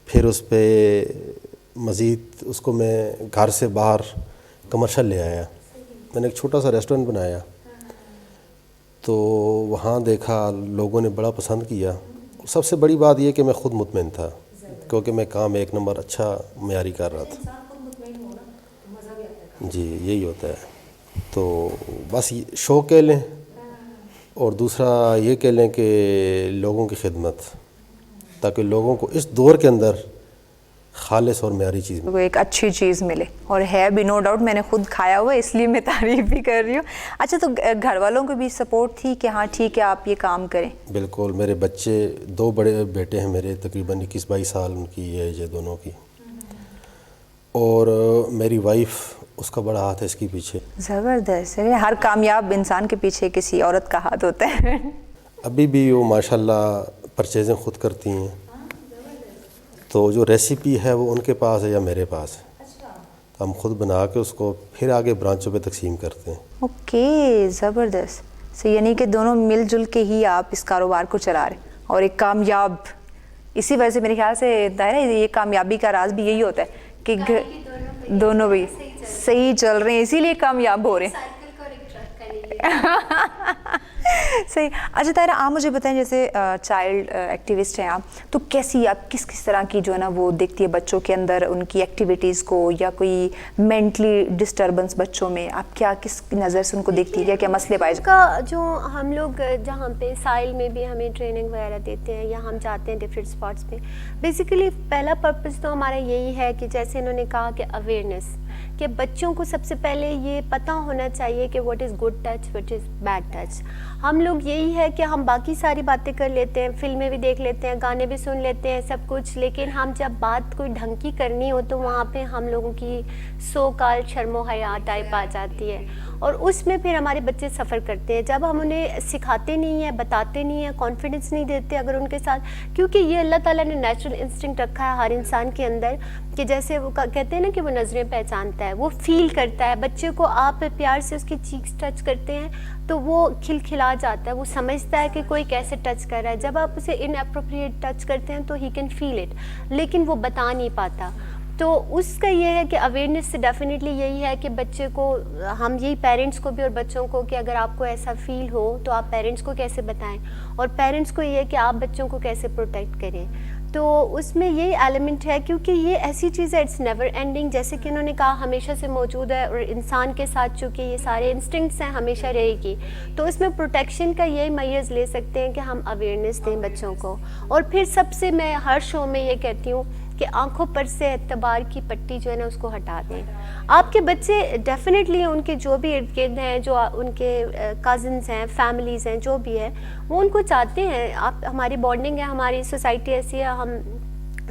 پھر اس پہ مزید اس کو میں گھر سے باہر کمرشل لے آیا. میں نے ایک چھوٹا سا ریسٹورنٹ بنایا, تو وہاں دیکھا لوگوں نے بڑا پسند کیا. سب سے بڑی بات یہ کہ میں خود مطمئن تھا, کیونکہ میں کام 1 نمبر اچھا معیاری کر رہا تھا. جی یہی ہوتا ہے. تو بس شوق کہہ لیں, اور دوسرا یہ کہہ لیں کہ لوگوں کی خدمت, تاکہ لوگوں کو اس دور کے اندر خالص اور معیاری چیز وہ ایک اچھی چیز ملے, اور ہے بھی نو ڈاؤٹ, میں نے خود کھایا ہوا ہے اس لیے میں تعریف بھی کر رہی ہوں. اچھا, تو گھر والوں کو بھی سپورٹ تھی کہ ہاں ٹھیک ہے آپ یہ کام کریں؟ بالکل. میرے بچے 2 بڑے بیٹے ہیں میرے, تقریباً 21-22 سال ان کی ایج ہے دونوں کی, اور میری وائف, اس کا بڑا ہاتھ ہے اس کے پیچھے. زبردست. ہر کامیاب انسان کے پیچھے کسی عورت کا ہاتھ ہوتا ہے. ابھی بھی وہ ماشاءاللہ پرچیزیں خود کرتی ہیں, تو جو ریسیپی ہے وہ ان کے پاس ہے یا میرے پاس ہے, تو ہم خود بنا کے اس کو پھر آگے برانچوں پہ تقسیم کرتے ہیں. اوکے, زبردست. سو یعنی کہ دونوں مل جل کے ہی آپ اس کاروبار کو چلا رہے ہیں, اور ایک کامیاب, اسی وجہ سے میرے خیال سے دائرہ یہ کامیابی کا راز بھی یہی ہوتا ہے کہ دونوں بھی صحیح چل رہے ہیں, اسی لیے کامیاب ہو رہے ہیں. सही। अच्छा ताहिरा, आप मुझे बताएं, जैसे चाइल्ड एक्टिविस्ट हैं आप, तो कैसी आप किस तरह की जो है ना वो देखती है बच्चों के अंदर उनकी एक्टिविटीज़ को, या कोई मेंटली डिस्टर्बेंस बच्चों में आप क्या किस नज़र से उनको देखती है, क्या मसले पाए का जो हम लोग जहाँ पे साइल में भी हमें ट्रेनिंग वगैरह देते हैं या हम जाते हैं डिफरेंट स्पॉट्स पे, बेसिकली पहला पर्पस तो हमारा यही है कि जैसे इन्होंने कहा कि अवेयरनेस, कि बच्चों को सबसे पहले ये पता होना चाहिए कि what is good touch, what is bad touch. हम लोग यही है कि हम बाकी सारी बातें कर लेते हैं, फिल्में भी देख लेते हैं, गाने भी सुन लेते हैं, सब कुछ, लेकिन हम जब बात कोई ढंग की करनी हो तो वहाँ पे हम लोगों की सो कॉल्ड शर्मो हया टाइप आ जाती है, और उसमें फिर हमारे बच्चे सफ़र करते हैं। जब हम उन्हें सिखाते नहीं हैं, बताते नहीं हैं, कॉन्फिडेंस नहीं देते अगर उनके साथ, क्योंकि ये अल्लाह ताला ने नेचुरल इंस्टिंक्ट रखा है हर इंसान के अंदर कि जैसे वो कहते हैं ना कि वो नज़रें पहचानता है, वो फील करता है। बच्चे को आप प्यार से उसकी चीक्स टच करते हैं तो वो खिलखिला जाता है, वो समझता है कि कोई कैसे टच कर रहा है। जब आप उसे इनअप्रोप्रिएट टच करते हैं तो ही कैन फील इट, लेकिन वो बता नहीं पाता। तो उसका ये है कि अवेयरनेस से डेफिनेटली यही है कि बच्चे को, हम यही पेरेंट्स को भी और बच्चों को, कि अगर आपको ऐसा फील हो तो आप पेरेंट्स को कैसे बताएं, और पेरेंट्स को ये है कि आप बच्चों को कैसे प्रोटेक्ट करें। तो उसमें यही एलिमेंट है, क्योंकि ये ऐसी चीज़ है, इट्स नेवर एंडिंग, जैसे कि उन्होंने कहा हमेशा से मौजूद है, और इंसान के साथ चूँकि ये सारे इंस्टिंक्ट्स हैं हमेशा रहेगी। तो इसमें प्रोटेक्शन का यही मैयर्स ले सकते हैं कि हम अवेयरनेस दें बच्चों को। और फिर सबसे मैं हर शो में ये कहती हूँ कि आंखों पर से एतबार की पट्टी जो है ना उसको हटा दें। आपके बच्चे डेफिनेटली उनके जो भी इर्द गिर्द हैं, जो उनके कज़न्स हैं, फैमिलीज़ हैं, जो भी है, वो उनको चाहते हैं। आप, हमारी बॉन्डिंग है, हमारी सोसाइटी ऐसी है, हम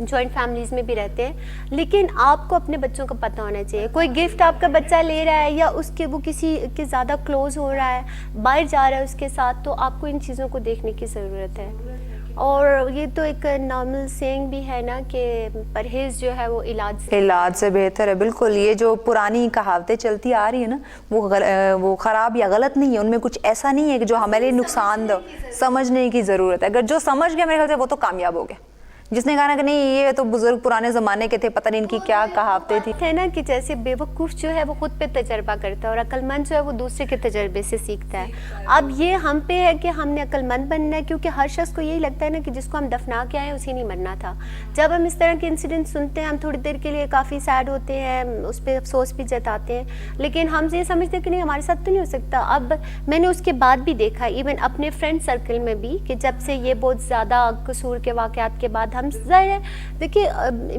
जॉइंट फैमिलीज़ में भी रहते हैं, लेकिन आपको अपने बच्चों को पता होना चाहिए। कोई गिफ्ट आपका बच्चा ले रहा है या उसके वो किसी के ज़्यादा क्लोज़ हो रहा है, बाहर जा रहा है उसके साथ, तो आपको इन चीज़ों को देखने की ज़रूरत है। और ये तो एक नॉर्मल सेइंग भी है ना कि परहेज़ जो है वो इलाज से बेहतर है। बिल्कुल, ये जो पुरानी कहावतें चलती आ रही है ना, वो ख़राब या गलत नहीं है, उनमें कुछ ऐसा नहीं है कि जो हमारे लिए नुकसान दो। समझने की ज़रूरत है। अगर जो समझ गया मेरे ख्याल से वो तो कामयाब हो गया। जिसने कहा ना कि नहीं ये तो बुजुर्ग पुराने ज़माने के थे, पता नहीं इनकी क्या कहावतें थी। है ना कि जैसे बेवकूफ़ जो है वो खुद पे तजर्बा करता है और अक्लमंद जो है वो दूसरे के तजर्बे से सीखता है। अब ये हम पे है कि हमने अक्लमंद बनना है, क्योंकि हर शख्स को यही लगता है ना कि जिसको हम दफना के आए उसी नहीं मरना था। जब हम इस तरह के इंसिडेंट सुनते हैं, हम थोड़ी देर के लिए काफ़ी सैड होते हैं, उस पर अफसोस भी जताते हैं, लेकिन हम ये समझते हैं कि नहीं हमारे साथ तो नहीं हो सकता। अब मैंने उसके बाद भी देखा, इवन अपने फ्रेंड सर्कल में भी, कि जब से ये बहुत ज़्यादा कसूर के वाक़यात के बाद हम, ज़ाहिर है देखिए,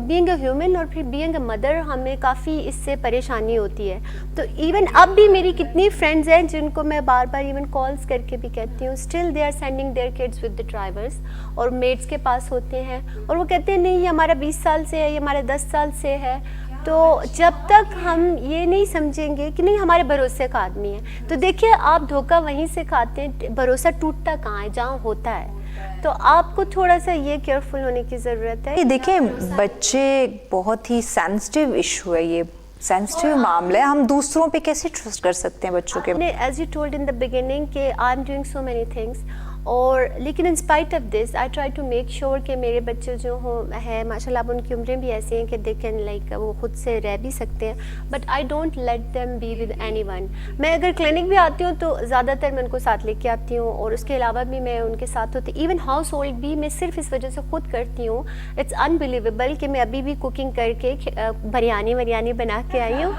बीइंग अ ह्यूमन और फिर बीइंग अ मदर, हमें काफ़ी इससे परेशानी होती है। तो इवन अब भी मेरी कितनी फ्रेंड्स हैं जिनको मैं बार बार इवन कॉल्स करके भी कहती हूँ, still they are sending their kids with the drivers, और मेड्स के पास होते हैं, और वो कहते हैं नहीं ये हमारा 20 साल से है, ये हमारे 10 साल से है। तो जब तक हम ये नहीं समझेंगे कि नहीं हमारे भरोसे का आदमी है, तो देखिए आप धोखा वहीं से खाते हैं, भरोसा टूटता कहाँ है, जहाँ होता है। तो आपको थोड़ा सा ये केयरफुल होने की ज़रूरत है। देखिए बच्चे बहुत ही सेंसिटिव इशू है, ये सेंसिटिव मामला है। हम दूसरों पे कैसे ट्रस्ट कर सकते हैं बच्चों के? As you told in the beginning कि I am doing so many things, और लेकिन in spite of this I try to make sure कि मेरे बच्चे जो है माशाल्लाह, अब उनकी उम्रें भी ऐसी हैं कि दे कैन लाइक वो खुद से रह भी सकते हैं, but I don't let them be with anyone. मैं अगर क्लिनिक भी आती हूँ तो ज़्यादातर मैं उनको साथ लेके आती हूँ, और उसके अलावा भी मैं उनके साथ होती, इवन हाउस होल्ड भी मैं सिर्फ इस वजह से खुद करती हूँ। इट्स अनबिलीवेबल कि मैं अभी भी कुकिंग करके बिरयानी बना के आई हूँ,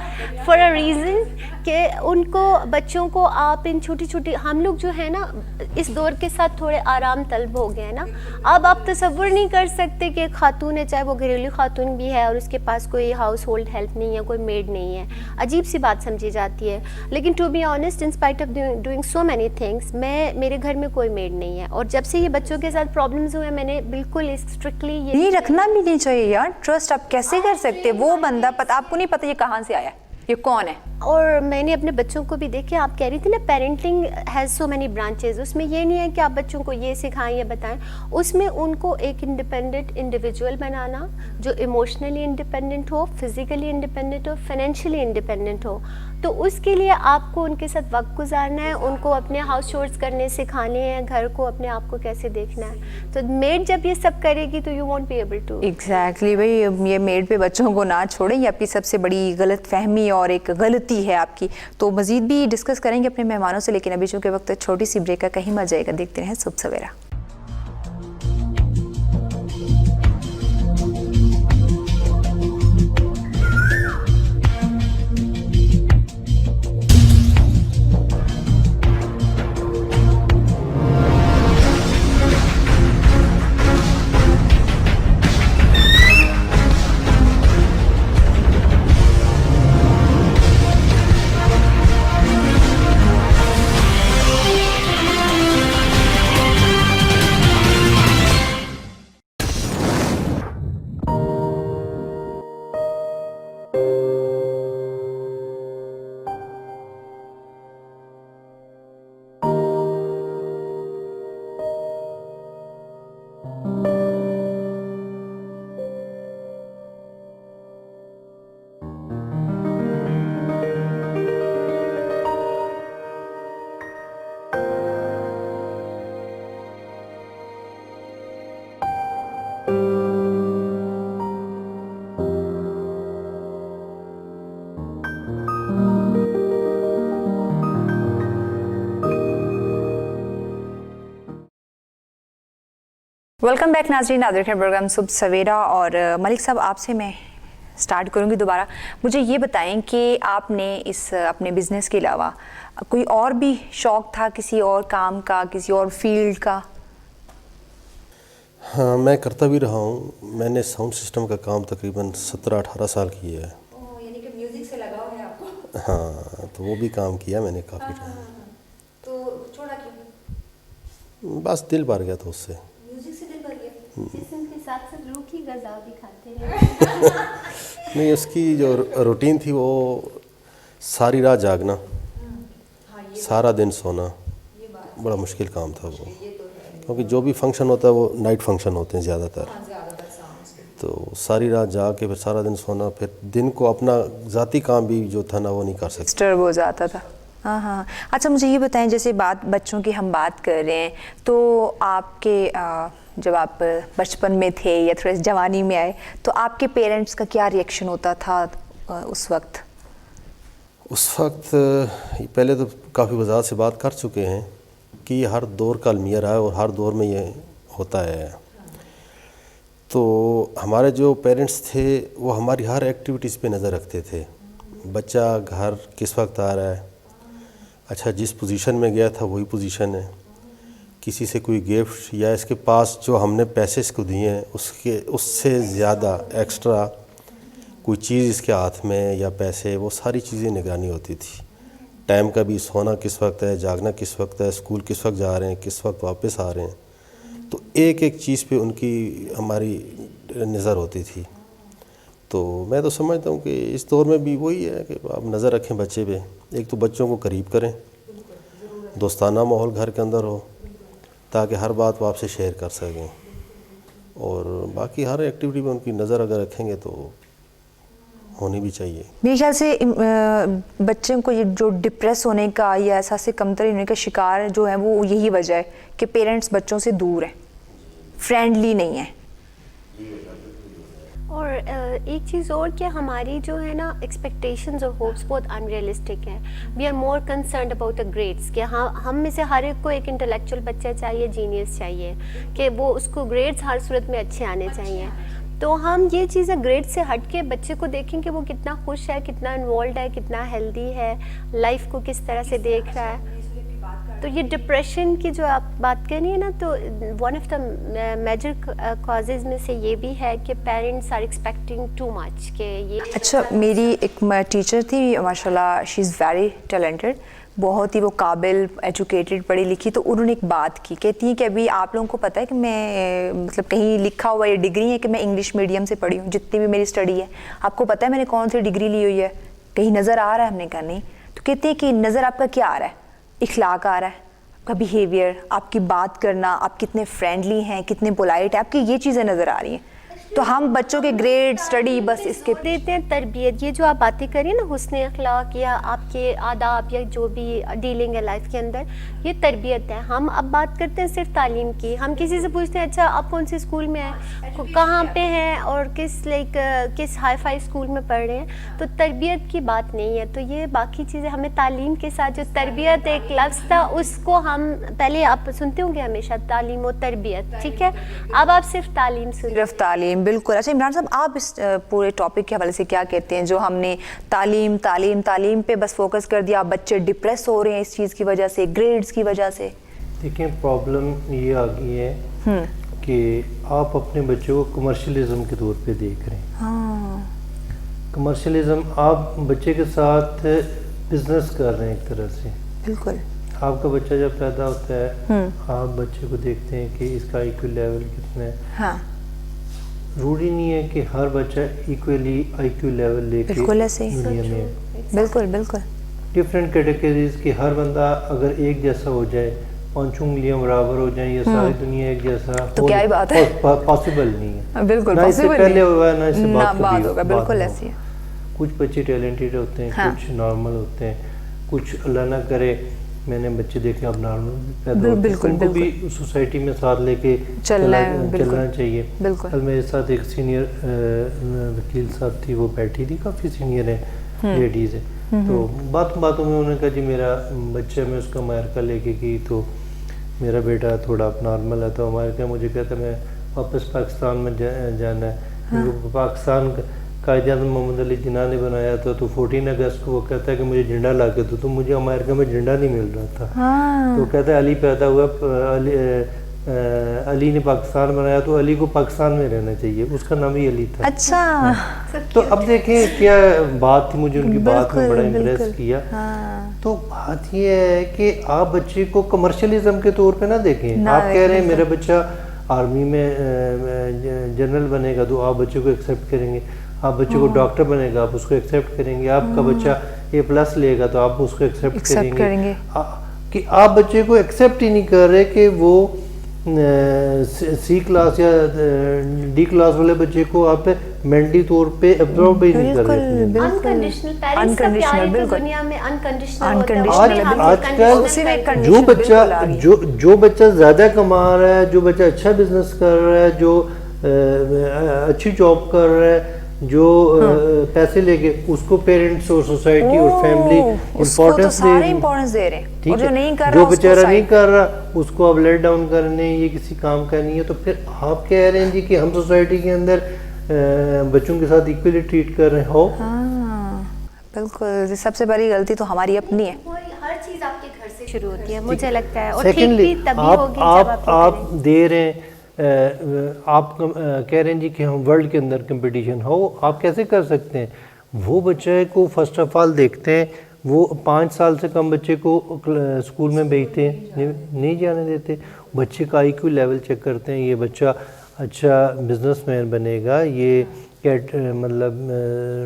फॉर अ रीज़न कि उनको, बच्चों को आप इन छोटी छोटी, हम लोग जो है ना इस दौर के साथ थोड़े आराम तलब हो गए हैं ना। अब आप तसव्वुर नहीं कर सकते कि एक खातून है, चाहे वो घरेलू खातून भी है, और उसके पास कोई हाउस होल्ड हेल्प नहीं है, कोई मेड नहीं है, अजीब सी बात समझी जाती है। लेकिन to be honest, in spite of doing so many things, मेरे घर में कोई मेड नहीं है, और जब से ये बच्चों के साथ प्रॉब्लम्स हुए, मैंने बिल्कुल स्ट्रिक्टली ये रखना भी नहीं चाहिए यार। ट्रस्ट आप कैसे कर सकते? वो बंदा आपको नहीं पता ये कहाँ से आया, ये कौन है। और मैंने अपने बच्चों को भी देखे, आप कह रही थी ना parenting has so many branches, उसमें ये नहीं है कि आप बच्चों को ये सिखाएं या बताएं, उसमें उनको एक इंडिपेंडेंट इंडिविजुअल बनाना जो इमोशनली इंडिपेंडेंट हो, फिजिकली इंडिपेंडेंट हो, फाइनेंशियली इंडिपेंडेंट हो। تو اس کے لیے آپ کو ان کے ساتھ وقت گزارنا ہے, ان کو اپنے ہاؤس چورس کرنے سکھانے ہیں, گھر کو اپنے آپ کو کیسے دیکھنا ہے. تو میڈ جب یہ سب کرے گی تو you won't be able to. Exactly بھائی, یہ میڈ پہ بچوں کو نہ چھوڑیں, یہ آپ کی سب سے بڑی غلط فہمی اور ایک غلطی ہے آپ کی. تو مزید بھی ڈسکس کریں گے اپنے مہمانوں سے, لیکن ابھی چونکہ وقت چھوٹی سی بریک کا, کہیں مت جائے گا, دیکھتے رہیں صبح سویرا. ویلکم بیک ناظرین, آپ دیکھ رہے ہیں پروگرام صبح سویرا. اور ملک صاحب, آپ سے میں سٹارٹ کروں گی دوبارہ. مجھے یہ بتائیں کہ آپ نے اس اپنے بزنس کے علاوہ کوئی اور بھی شوق تھا کسی اور کام کا, کسی اور فیلڈ کا؟ ہاں, میں کرتا بھی رہا ہوں. میں نے ساؤنڈ سسٹم کا کام تقریباً 17-18 سال کیا ہے. یعنی کہ میوزک سے لگاؤ ہے آپ کو؟ ہاں, تو وہ بھی کام کیا میں نے کافی ٹائم. تو چھوڑا کیوں؟ بس دل بھر گیا تھا اس سے. جسم کے ساتھ ساتھ روح کی غذا بھی کھاتے ہیں. نہیں, اس کی جو روٹین تھی وہ ساری رات جاگنا, سارا دن سونا, بڑا مشکل کام تھا وہ, کیونکہ جو بھی فنکشن ہوتا ہے وہ نائٹ فنکشن ہوتے ہیں زیادہ تر. تو ساری رات جاگ کے پھر سارا دن سونا, پھر دن کو اپنا ذاتی کام بھی جو تھا نا وہ نہیں کر سکتے. ڈسٹرب ہو جاتا تھا. ہاں ہاں. اچھا, مجھے یہ بتائیں, جیسے بچوں کی ہم بات کر رہے ہیں, تو آپ کے جب آپ بچپن میں تھے یا تھوڑے جوانی میں آئے, تو آپ کے پیرنٹس کا کیا ریئیکشن ہوتا تھا اس وقت؟ اس وقت پہلے تو کافی وضاحت سے بات کر چکے ہیں کہ یہ ہر دور کا المیہ رہا ہے اور ہر دور میں یہ ہوتا ہے. تو ہمارے جو پیرنٹس تھے وہ ہماری ہر ایکٹیویٹیز پہ نظر رکھتے تھے. بچہ گھر کس وقت آ رہا ہے, اچھا جس پوزیشن میں گیا تھا وہی پوزیشن ہے, کسی سے کوئی گفٹ یا اس کے پاس جو ہم نے پیسے اس کو دیے ہیں اس سے زیادہ ایکسٹرا کوئی چیز اس کے ہاتھ میں یا پیسے, وہ ساری چیزیں نگرانی ہوتی تھی. ٹائم کا بھی, سونا کس وقت ہے, جاگنا کس وقت ہے, اسکول کس وقت جا رہے ہیں, کس وقت واپس آ رہے ہیں. تو ایک ایک چیز پہ ان کی ہماری نظر ہوتی تھی. تو میں تو سمجھتا ہوں کہ اس دور میں بھی وہی ہے کہ آپ نظر رکھیں بچے پہ. ایک تو بچوں کو قریب کریں, دوستانہ ماحول گھر کے اندر ہو تاکہ ہر بات وہ آپ سے شیئر کر سکیں, اور باقی ہر ایکٹیویٹی میں ان کی نظر اگر رکھیں گے تو ہونی بھی چاہیے. میرے خیال سے بچوں کو یہ جو ڈپریس ہونے کا یا احساس کمتری ہونے کا شکار جو ہے وہ یہی وجہ ہے کہ پیرنٹس بچوں سے دور ہیں, فرینڈلی نہیں ہیں. اور ایک چیز اور کہ ہماری جو ہے نا ایکسپیکٹیشنز اور ہوپس بہت ان ریئلسٹک ہیں. We are more concerned about the grades, کہ ہاں ہم میں سے ہر ایک کو ایک انٹلیکچوئل بچہ چاہیے, جینیس چاہیے, کہ وہ اس کو گریڈس ہر صورت میں اچھے آنے چاہیے. تو ہم یہ چیزیں گریڈ سے ہٹ کے بچے کو دیکھیں کہ وہ کتنا خوش ہے, کتنا انوالوڈ ہے, کتنا ہیلدی ہے, لائف کو کس طرح سے دیکھ رہا ہے. تو یہ ڈپریشن کی جو آپ بات کر رہی ہیں نا, تو one of the major causes میں سے یہ بھی ہے کہ parents are expecting too much کہ یہ. اچھا, میری ایک ٹیچر تھی ماشاء اللہ, شی از ویری ٹیلنٹڈ, بہت ہی وہ قابل, ایجوکیٹڈ, پڑھی لکھی. تو انہوں نے ایک بات کی, کہتی ہیں کہ ابھی آپ لوگوں کو پتہ ہے کہ میں مطلب کہیں لکھا ہوا یہ ڈگری ہے کہ میں انگلش میڈیم سے پڑھی ہوں, جتنی بھی میری اسٹڈی ہے. آپ کو پتہ ہے میں نے کون سی ڈگری لی ہوئی ہے, کہیں نظر آ رہا ہے؟ ہم نے کہا نہیں. تو کہتے ہیں کہ نظر آپ کا کیا آ رہا ہے؟ اخلاق آ رہا ہے, آپ کا بیہیویئر, آپ کی بات کرنا, آپ کتنے فرینڈلی ہیں, کتنے پولائٹ ہیں, آپ کی یہ چیزیں نظر آ رہی ہیں. تو ہم بچوں کے گریڈ اسٹڈی بس اس کے دیتے ہیں تربیت. یہ جو آپ باتیں کریں نا حسن اخلاق یا آپ کے آداب یا جو بھی ڈیلنگ ہے لائف کے اندر, یہ تربیت ہے. ہم اب بات کرتے ہیں صرف تعلیم کی. ہم کسی سے پوچھتے ہیں اچھا آپ کون سے اسکول میں ہیں, کہاں پہ ہیں اور کس ہائی فائی اسکول میں پڑھ رہے ہیں, تو تربیت کی بات نہیں ہے. تو یہ باقی چیزیں ہمیں تعلیم کے ساتھ جو تربیت ایک لفظ تھا اس کو ہم پہلے آپ سنتے ہوں گے ہمیشہ تعلیم و تربیت, ٹھیک ہے, اب آپ صرف تعلیم سن. صرف تعلیم, بالکل. اچھا عمران صاحب, آپ اس پورے ٹاپک کے حوالے سے کیا کہتے ہیں جو ہم نے تعلیم پہ بس فوکس کر دیا, بچے ڈپریس ہو رہے ہیں اس چیز کی وجہ سے, گریڈز کی وجہ سے؟ دیکھیں پرابلم یہ آ گئی ہے کہ آپ اپنے بچوں کو کمرشلزم کے طور پہ دیکھ رہے ہیں. ہاں, کمرشلزم, آپ بچے کے ساتھ بزنس کر رہے ہیں ایک طرح سے. بالکل. آپ کا بچہ جب پیدا ہوتا ہے آپ بچے کو دیکھتے ہیں کہ اس کا IQ لیول کتنا ہے. ہاں, ضروری نہیں ہے کہ ہر بچہ ایکولی IQ لیول لے کے بالکل ایسے ہی, دنیا میں, بالکل بالکل ڈفرینٹ کیٹیگریز کہ ہر بندہ اگر ایک جیسا ہو جائے, 5 انگلیاں برابر ہو جائیں, یہ ساری دنیا ایک جیسا, تو کیا ہی بات ہے, پاسبل نہیں ہے. بالکل نہ اس سے پہلے ہوا ہے نہ اس سے بات ہوگا. بالکل ایسی ہے. کچھ بچے ٹیلنٹڈ ہوتے ہیں, کچھ نارمل ہوتے ہیں, کچھ اللہ نہ کرے میں نے بچے دیکھے اب نارمل پیدا ہوتے ہیں, ان کو بھی سوسائٹی میں ساتھ لے کے چلنا چاہیے. کل میرے ساتھ ایک سینئر وکیل صاحب تھی, وہ بیٹھی تھی, کافی سینئر ہیں لیڈیز ہیں, تو باتوں میں انہوں نے کہا جی میرا بچہ, میں اس کا امریکہ لے کے گئی تو میرا بیٹا تھوڑا اب نارمل ہے, تو امریکہ مجھے کہتا میں واپس پاکستان میں جانا ہے. پاکستان قائد اعظم محمد علی جناح نے بنایا تھا, تو 14 اگست کو وہ کہتا ہے کہ مجھے جھنڈا لا کے دو, تو مجھے امریکہ میں جھنڈا نہیں مل رہا تھا. تو کہتا ہے علی پیدا ہوا, علی نے پاکستان بنایا تو علی کو پاکستان میں رہنا چاہیے, اس کا نام ہی علی تھا. اچھا, تو اب دیکھیں کیا بات تھی, مجھے ان کی بات میں بڑا امپریس کیا. تو بات یہ ہے کہ آپ بچے کو کمرشلزم کے طور پہ نہ دیکھیں. آپ کہہ رہے ہیں میرا بچہ آرمی میں جنرل بنے گا تو آپ بچے کو ایکسیپٹ کریں گے, آپ بچے کو ڈاکٹر بنے گا آپ اس کو ایکسیپٹ کریں گے, آپ کا بچہ A+ لے گا تو آپ اس کو ایکسیپٹ کریں گے. کہ آپ بچے کو ایکسیپٹ ہی نہیں کر رہے کہ وہ C کلاس یا D کلاس والے بچے کو آپ مینٹلی طور پہ ابزارب ہی نہیں کر رہے. جو بچہ زیادہ کما رہا ہے, جو بچہ اچھا بزنس کر رہا ہے, جو اچھی جاب کر رہا ہے, جو پیسے لے کے, اس کو پیرنٹس اور سوسائٹی اور فیملی امپورٹنس دے رہے ہیں. جو بیچارہ نہیں کر رہا اس کو اب لیٹ ڈاؤن کرنے, یہ کسی کام کا نہیں ہے. تو پھر آپ کہہ رہے ہیں جی کہ ہم سوسائٹی کے اندر بچوں کے ساتھ ایکولی ٹریٹ کر رہے ہیں. ہو بالکل, سب سے بڑی غلطی تو ہماری اپنی ہے. ہر چیز آپ کے گھر سے شروع ہوتی ہے مجھے لگتا ہے, اور سیکنڈلی آپ دے رہے ہیں, آپ کہہ رہے ہیں جی کہ ہم ورلڈ کے اندر کمپٹیشن ہو, آپ کیسے کر سکتے ہیں؟ وہ بچے کو فرسٹ آف آل دیکھتے ہیں, وہ 5 سال سے کم بچے کو اسکول میں بھیجتے ہیں, نہیں جانے دیتے. بچے کا IQ لیول چیک کرتے ہیں, یہ بچہ اچھا بزنس مین بنے گا, یہ مطلب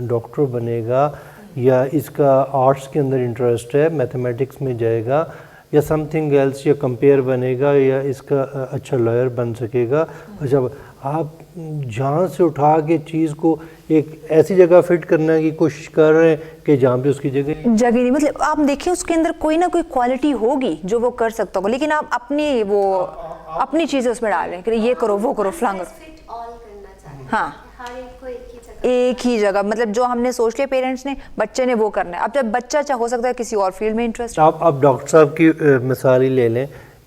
ڈاکٹر بنے گا, یا اس کا آرٹس کے اندر انٹرسٹ ہے, میتھمیٹکس میں جائے گا, یا سم تھنگ ایلس, یا کمپیئر بنے گا, یا اس کا اچھا لائر بن سکے گا. اچھا, آپ جہاں سے اٹھا کے چیز کو ایک ایسی جگہ فٹ کرنے کی کوشش کر رہے ہیں کہ جہاں پہ اس کی جگہ نہیں. مطلب آپ دیکھیں اس کے اندر کوئی نہ کوئی کوالٹی ہوگی جو وہ کر سکتا ہوگا, لیکن آپ اپنی چیزیں اس میں ڈال رہے ہیں کہ یہ کرو وہ کرو فلاں کرو. ہاں, ایک ہی جگہ, مطلب جو ہم نے سوچ لیا پیرنٹس نے, بچے نے وہ کرنا ہے. اب جب بچہ ہو سکتا ہے کسی اور فیلڈ میں انٹرسٹ. آپ ڈاکٹر صاحب کی مثال ہی لے لیں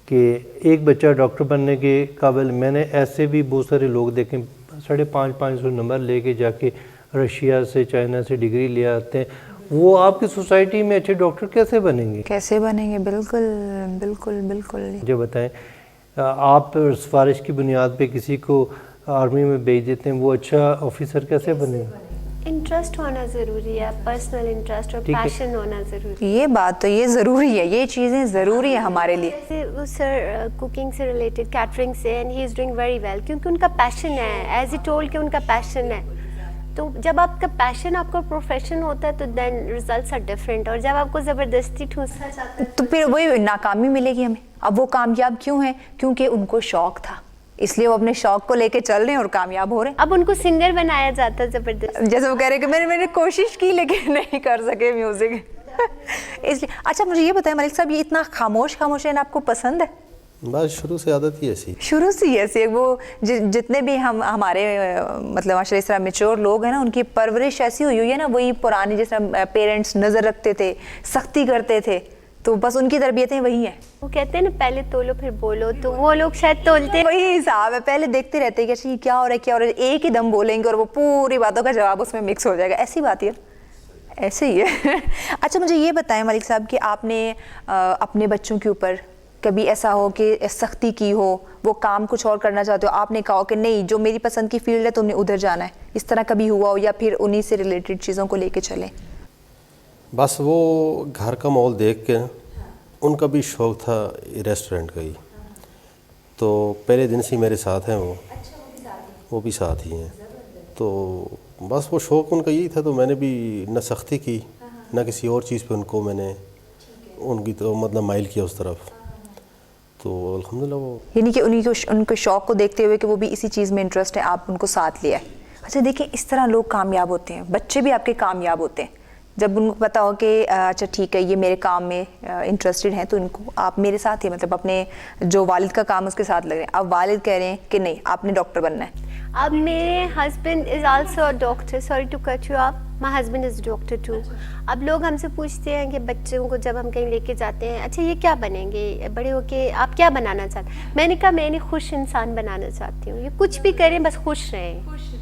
کہ ایک بچہ ڈاکٹر بننے کے قابل, میں نے ایسے بھی بہت سارے لوگ دیکھیں 550 نمبر لے کے جا کے رشیا سے چائنا سے ڈگری لے آتے ہیں, وہ آپ کی سوسائٹی میں اچھے ڈاکٹر کیسے بنیں گے؟ بالکل بالکل بالکل. جو بتائیں, آپ سفارش کی بنیاد پہ کسی کو آرمی میں بھیج دیتے ہیں, وہ اچھا آفیسر کیسے بنے گا؟ انٹرسٹ ہونا ضروری ہے, پرسنل انٹرسٹ اور پیشن ہونا ضروری ہے. یہ بات تو یہ ضروری ہے, یہ چیزیں ضروری ہیں ہمارے لیے. وہ سر کوکنگ سے ریلیٹڈ, کیٹرنگ سے, and he is doing very well, کیونکہ ان کا پیشن ہے, ایز ہی ٹولڈ کہ ان کا پیشن ہے. تو جب آپ کا پیشن آپ کا پروفیشن ہوتا ہے تو دین ریزلٹس آر ڈفرینٹ, اور جب آپ کو زبردستی ٹھونسنا چاہتے ہیں تو پھر وہی ناکامی ملے گی ہمیں. اب وہ کامیاب کیوں ہیں؟ کیونکہ ان کو شوق تھا, इसलिए वो अपने शौक को लेके चल रहे हैं और कामयाब हो रहे हैं। अब उनको सिंगर बनाया जाता है जबरदस्त। जैसे वो कह रहे हैं कि मैंने कोशिश की लेकिन नहीं कर सके म्यूजिक। इसलिए अच्छा मुझे ये बताएं मलिक साहब, ये इतना खामोश रहना आपको पसंद है? बस शुरू से आदत ही ऐसी। शुरू से ही ऐसी है। वो जितने भी हमारे मतलब माशाल्लाह इस तरह मैच्योर लोग हैं ना, उनकी परवरिश ऐसी हुई है ना, वही पुराने जैसे पेरेंट्स नज़र रखते थे, सख्ती करते थे, तो बस उनकी तरबियतें वही हैं। वो कहते हैं ना पहले तोलो फिर बोलो, तो वो लोग शायद तोलते वही हिसाब है, पहले देखते रहते हैं कि अच्छा ये क्या हो रहा है क्या हो रहा है, एक ही दम बोलेंगे और वो पूरी बातों का जवाब उसमें मिक्स हो जाएगा। ऐसी बात है, ऐसे ही है। अच्छा मुझे ये बताएं मलिक साहब कि आपने अपने बच्चों के ऊपर कभी ऐसा हो कि सख्ती की हो, वो काम कुछ और करना चाहते हो, आपने कहा हो कि नहीं जो मेरी पसंद की फील्ड है तुमने उधर जाना है, इस तरह कभी हुआ हो, या फिर उन्हीं से रिलेटेड चीज़ों को लेके चले? बस वो घर का माहौल देख के उनका भी शौक़ था रेस्टोरेंट का ही, तो पहले दिन से मेरे साथ हैं वो भी साथ ही हैं, तो बस वो शौक़ उनका यही था, तो मैंने भी न सख्ती की न किसी और चीज़ पे उनको मैंने उनकी तो मतलब माइल किया उस तरफ, तो अल्हम्दुलिल्लाह वो यानी कि उनके शौक़ को देखते हुए कि वो भी इसी चीज़ में इंटरेस्ट है, आप उनको साथ लिया है। अच्छा देखिए इस तरह लोग कामयाब होते हैं, बच्चे भी आपके कामयाब होते हैं जब उनको पता हो कि अच्छा ठीक है ये मेरे काम में इंटरेस्टेड हैं, तो इनको आप मेरे साथ ही मतलब अपने जो वालिद का काम उसके साथ लग रहे हैं। अब वालिद कह रहे हैं कि नहीं आपने डॉक्टर बनना है। अब मेरे husband is also a doctor, sorry to cut you off, my husband is doctor too. अब लोग हमसे पूछते हैं कि बच्चों को जब हम कहीं लेके जाते हैं, अच्छा ये क्या बनेंगे बड़े होके, आप क्या बनाना चाहते हैं? मैंने कहा मैं इन्हें खुश इंसान बनाना चाहती हूँ, ये कुछ भी करें बस खुश रहें।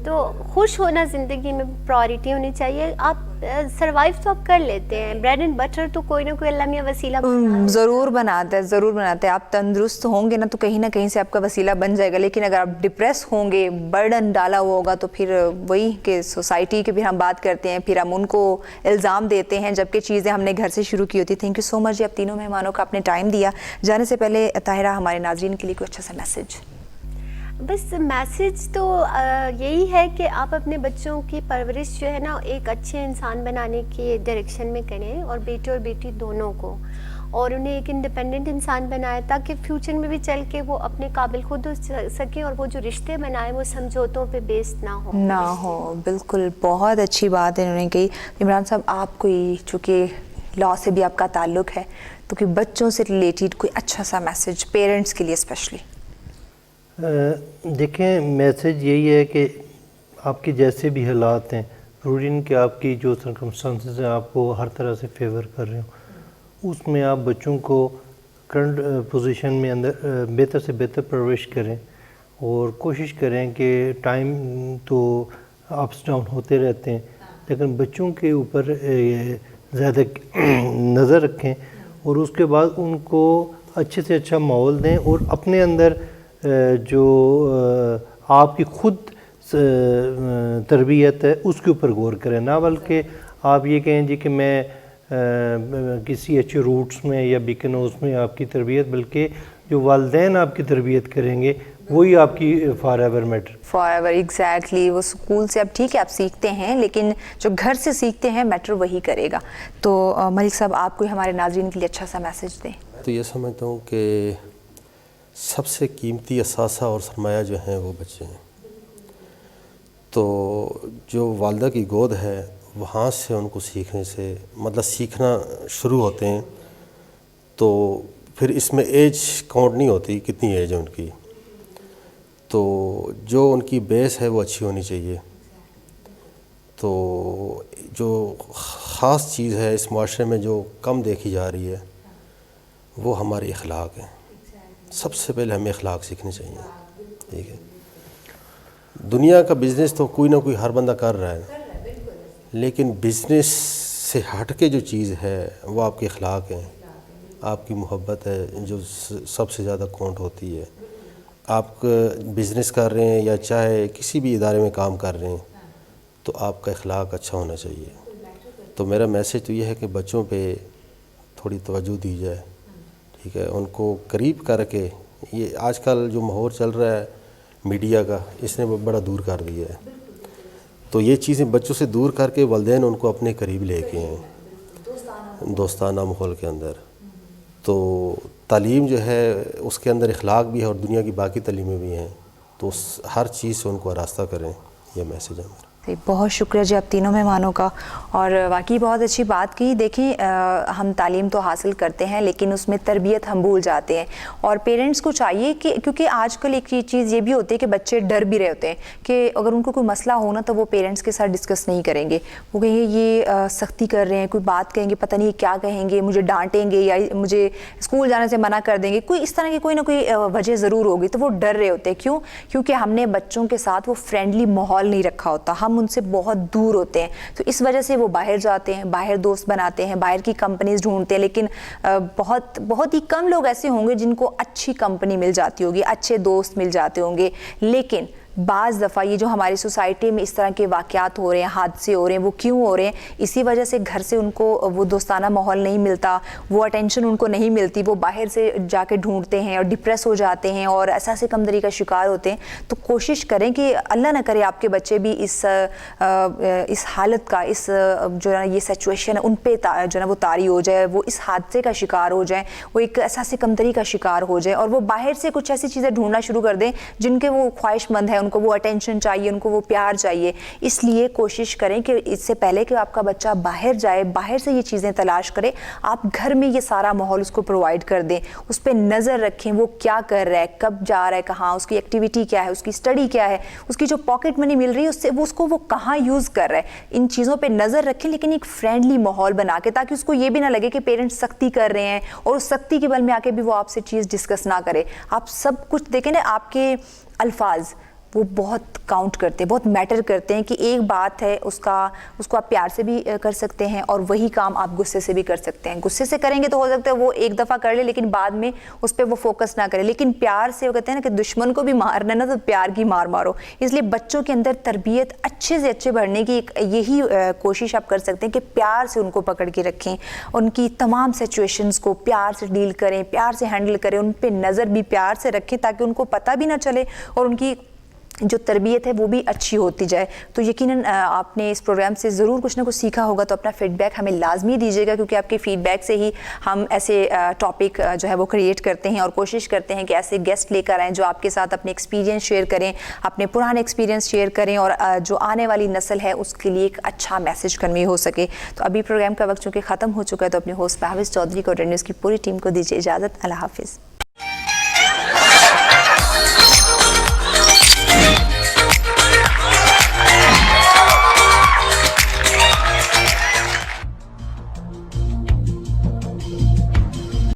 तो खुश होना ज़िंदगी में प्रायोरिटी होनी चाहिए। आप सरवाइव तो आप कर लेते हैं, ब्रेड एंड बटर तो कोई ना कोई अल्लाह मियां वसीला ज़रूर बनाता है। आप तंदुरुस्त होंगे ना तो कहीं ना कहीं से आपका वसीला बन जाएगा, लेकिन अगर आप डिप्रेस होंगे, बर्डन डाला हुआ होगा, तो फिर वही कि सोसाइटी की फिर हम बात करते हैं, फिर हम उनको इल्ज़ाम देते हैं, जबकि चीज़ें हमने घर से शुरू की होती। थैंक यू सो मच जी, आप तीनों मेहमानों का आपने टाइम दिया। जाने से पहले ताहिरा हमारे नाज़रीन के लिए कोई अच्छा सा मैसेज? बस मैसेज तो यही है कि आप अपने बच्चों की परवरिश जो है ना एक अच्छे इंसान बनाने के डायरेक्शन में करें, और बेटे और बेटी दोनों को, और उन्हें एक इंडिपेंडेंट इंसान बनाए ताकि फ्यूचर में भी चल के वो अपने काबिल खुद हो सकें, और वो जो रिश्ते बनाए वो समझौतों पे बेस्ड ना हो। बिल्कुल, बहुत अच्छी बात है इन्होंने कही। इमरान साहब आप कोई, चूँकि लॉ से भी आपका ताल्लुक़ है, तो कि बच्चों से रिलेटेड कोई अच्छा सा मैसेज पेरेंट्स के लिए स्पेशली? देखें मैसेज यही है कि आपके जैसे भी हालात हैं, ज़रूरी नहीं कि आपकी जो सर्कमस्टांसेस हैं आपको हर तरह से फेवर कर रहे हो, उसमें आप बच्चों को करंट पोजीशन में अंदर बेहतर से बेहतर परवरिश करें, और कोशिश करें कि टाइम तो अप्स डाउन होते रहते हैं, लेकिन बच्चों के ऊपर ज़्यादा नज़र रखें, और उसके बाद उनको अच्छे से अच्छा माहौल दें, और अपने अंदर जो आपकी खुद तरबियत है उसके ऊपर गौर करें, ना बल्कि आप ये कहें जी कि मैं किसी अच्छे रूट्स में या बिकनोज में आपकी तरबियत, बल्कि जो वालिदैन आपकी तरबियत करेंगे वही आपकी for ever matter. For ever, exactly. वो स्कूल से अब ठीक है आप सीखते हैं, लेकिन जो घर से सीखते हैं मैटर वही करेगा। तो मलिक साहब आप कोई हमारे नाज़रीन के लिए अच्छा सा मैसेज दें? तो ये समझता हूँ कि सबसे कीमती असासा और सरमाया जो हैं वो बच्चे हैं, तो जो वालिदा की गोद है वहाँ से उनको सीखने से मतलब सीखना शुरू होते हैं, तो फिर इसमें एज काउंट नहीं होती कितनी एज है उनकी, तो जो उनकी बेस है वो अच्छी होनी चाहिए। तो जो ख़ास चीज़ है इस माशरे में जो कम देखी जा रही है वो हमारी अखलाक है। सबसे पहले हमें अखलाक सीखने चाहिए, ठीक है। दुनिया का बिज़नेस तो कोई ना कोई हर बंदा कर रहा है, लेकिन बिज़नेस से हट के जो चीज़ है वो आपके अखलाक हैं, आपकी मोहब्बत है जो सबसे ज़्यादा काउंट होती है। आप बिज़नेस कर रहे हैं या चाहे किसी भी इदारे में काम कर रहे हैं, तो आपका अखलाक अच्छा होना चाहिए। तो मेरा मैसेज तो ये है कि बच्चों पे थोड़ी तवज्जो दी जाए, ठीक है, उनको करीब करके। ये आजकल जो माहौल चल रहा है मीडिया का, इसने बड़ा दूर कर दिया है, तो ये चीज़ें बच्चों से दूर करके वालिदैन उनको अपने करीब लेके आएँ दोस्ताना माहौल के अंदर, तो تعلیم جو ہے اس کے اندر اخلاق بھی ہے اور دنیا کی باقی تعلیمیں بھی ہیں، تو ہر چیز سے ان کو آراستہ کریں، یہ میسیج ہے میرا۔ بہت شکریہ جی آپ تینوں مہمانوں کا، اور واقعی بہت اچھی بات کی۔ دیکھیں ہم تعلیم تو حاصل کرتے ہیں لیکن اس میں تربیت ہم بھول جاتے ہیں، اور پیرنٹس کو چاہیے کہ کیونکہ آج کل ایک چیز یہ بھی ہوتی ہے کہ بچے ڈر بھی رہے ہوتے ہیں کہ اگر ان کو کوئی مسئلہ ہونا تو وہ پیرنٹس کے ساتھ ڈسکس نہیں کریں گے، وہ کہیں گے یہ سختی کر رہے ہیں، کوئی بات کہیں گے پتہ نہیں کیا کہیں گے، مجھے ڈانٹیں گے یا مجھے اسکول جانے سے منع کر دیں گے، کوئی اس طرح کی کوئی نہ کوئی وجہ ضرور ہوگی، تو وہ ڈر رہے ہوتے ہیں۔ کیوں؟ کیونکہ ہم نے بچوں کے ساتھ وہ فرینڈلی ماحول نہیں رکھا ہوتا، ہم ان سے بہت دور ہوتے ہیں، تو اس وجہ سے وہ باہر جاتے ہیں، باہر دوست بناتے ہیں، باہر کی کمپنیز ڈھونڈتے ہیں، لیکن بہت ہی کم لوگ ایسے ہوں گے جن کو اچھی کمپنی مل جاتی ہوگی، اچھے دوست مل جاتے ہوں گے۔ لیکن بعض دفعہ یہ جو ہماری سوسائٹی میں اس طرح کے واقعات ہو رہے ہیں، حادثے ہو رہے ہیں، وہ کیوں ہو رہے ہیں؟ اسی وجہ سے گھر سے ان کو وہ دوستانہ ماحول نہیں ملتا، وہ اٹینشن ان کو نہیں ملتی، وہ باہر سے جا کے ڈھونڈتے ہیں اور ڈپریس ہو جاتے ہیں اور احساس کمتری کا شکار ہوتے ہیں۔ تو کوشش کریں کہ اللہ نہ کرے آپ کے بچے بھی اس حالت کا، اس جو ہے یہ سچویشن ہے ان پہ جو ہے وہ طاری ہو جائے، وہ اس حادثے کا شکار ہو جائیں، وہ ایک احساس کمتری کا شکار ہو جائے، اور وہ باہر سے کچھ ایسی چیزیں ڈھونڈنا شروع کر دیں جن کے وہ خواہش مند ہیں، ان کو وہ اٹینشن چاہیے، ان کو وہ پیار چاہیے۔ اس لیے کوشش کریں کہ اس سے پہلے کہ آپ کا بچہ باہر جائے، باہر سے یہ چیزیں تلاش کرے، آپ گھر میں یہ سارا ماحول اس کو پرووائڈ کر دیں، اس پہ نظر رکھیں وہ کیا کر رہا ہے، کب جا رہا ہے، کہاں، اس کی ایکٹیویٹی کیا ہے، اس کی اسٹڈی کیا ہے، اس کی جو پاکٹ منی مل رہی ہے اس سے اس کو وہ کہاں یوز کر رہا ہے۔ ان چیزوں پہ نظر رکھیں، لیکن ایک فرینڈلی ماحول بنا کے، تاکہ اس کو یہ بھی نہ لگے کہ پیرنٹس سختی کر رہے ہیں اور اس سختی کے بل میں آ کے بھی وہ آپ سے چیز ڈسکس نہ کرے۔ آپ سب کچھ دیکھیں نا، آپ کے الفاظ وہ بہت کاؤنٹ کرتے ہیں، بہت میٹر کرتے ہیں، کہ ایک بات ہے اس کو آپ پیار سے بھی کر سکتے ہیں اور وہی کام آپ غصے سے بھی کر سکتے ہیں۔ غصے سے کریں گے تو ہو سکتا ہے وہ ایک دفعہ کر لے لیکن بعد میں اس پہ وہ فوکس نہ کرے، لیکن پیار سے وہ کہتے ہیں نا کہ دشمن کو بھی مارنا نا تو پیار کی مار مارو۔ اس لیے بچوں کے اندر تربیت اچھے سے اچھے بڑھنے کی یہی کوشش آپ کر سکتے ہیں کہ پیار سے ان کو پکڑ کے رکھیں، ان کی تمام سچویشنز کو پیار سے ڈیل کریں، پیار سے ہینڈل کریں، ان پہ نظر بھی پیار سے رکھیں تاکہ ان کو پتہ بھی نہ چلے اور ان کی جو تربیت ہے وہ بھی اچھی ہوتی جائے۔ تو یقیناً آپ نے اس پروگرام سے ضرور کچھ نہ کچھ سیکھا ہوگا، تو اپنا فیڈ بیک ہمیں لازمی دیجیے گا، کیونکہ آپ کے فیڈ بیک سے ہی ہم ایسے ٹاپک جو ہے وہ کریٹ کرتے ہیں اور کوشش کرتے ہیں کہ ایسے گیسٹ لے کر آئیں جو آپ کے ساتھ اپنے ایکسپیرینس شیئر کریں، اپنے پرانے ایکسپیرینس شیئر کریں، اور جو آنے والی نسل ہے اس کے لیے ایک اچھا میسج کنوے ہو سکے۔ تو ابھی پروگرام کا وقت چونکہ ختم ہو چکا ہے، تو اپنے ہوسٹ مہوش چودھری کو ریڈ نیوز کی پوری ٹیم کو دیجیے اجازت۔ اللہ حافظ۔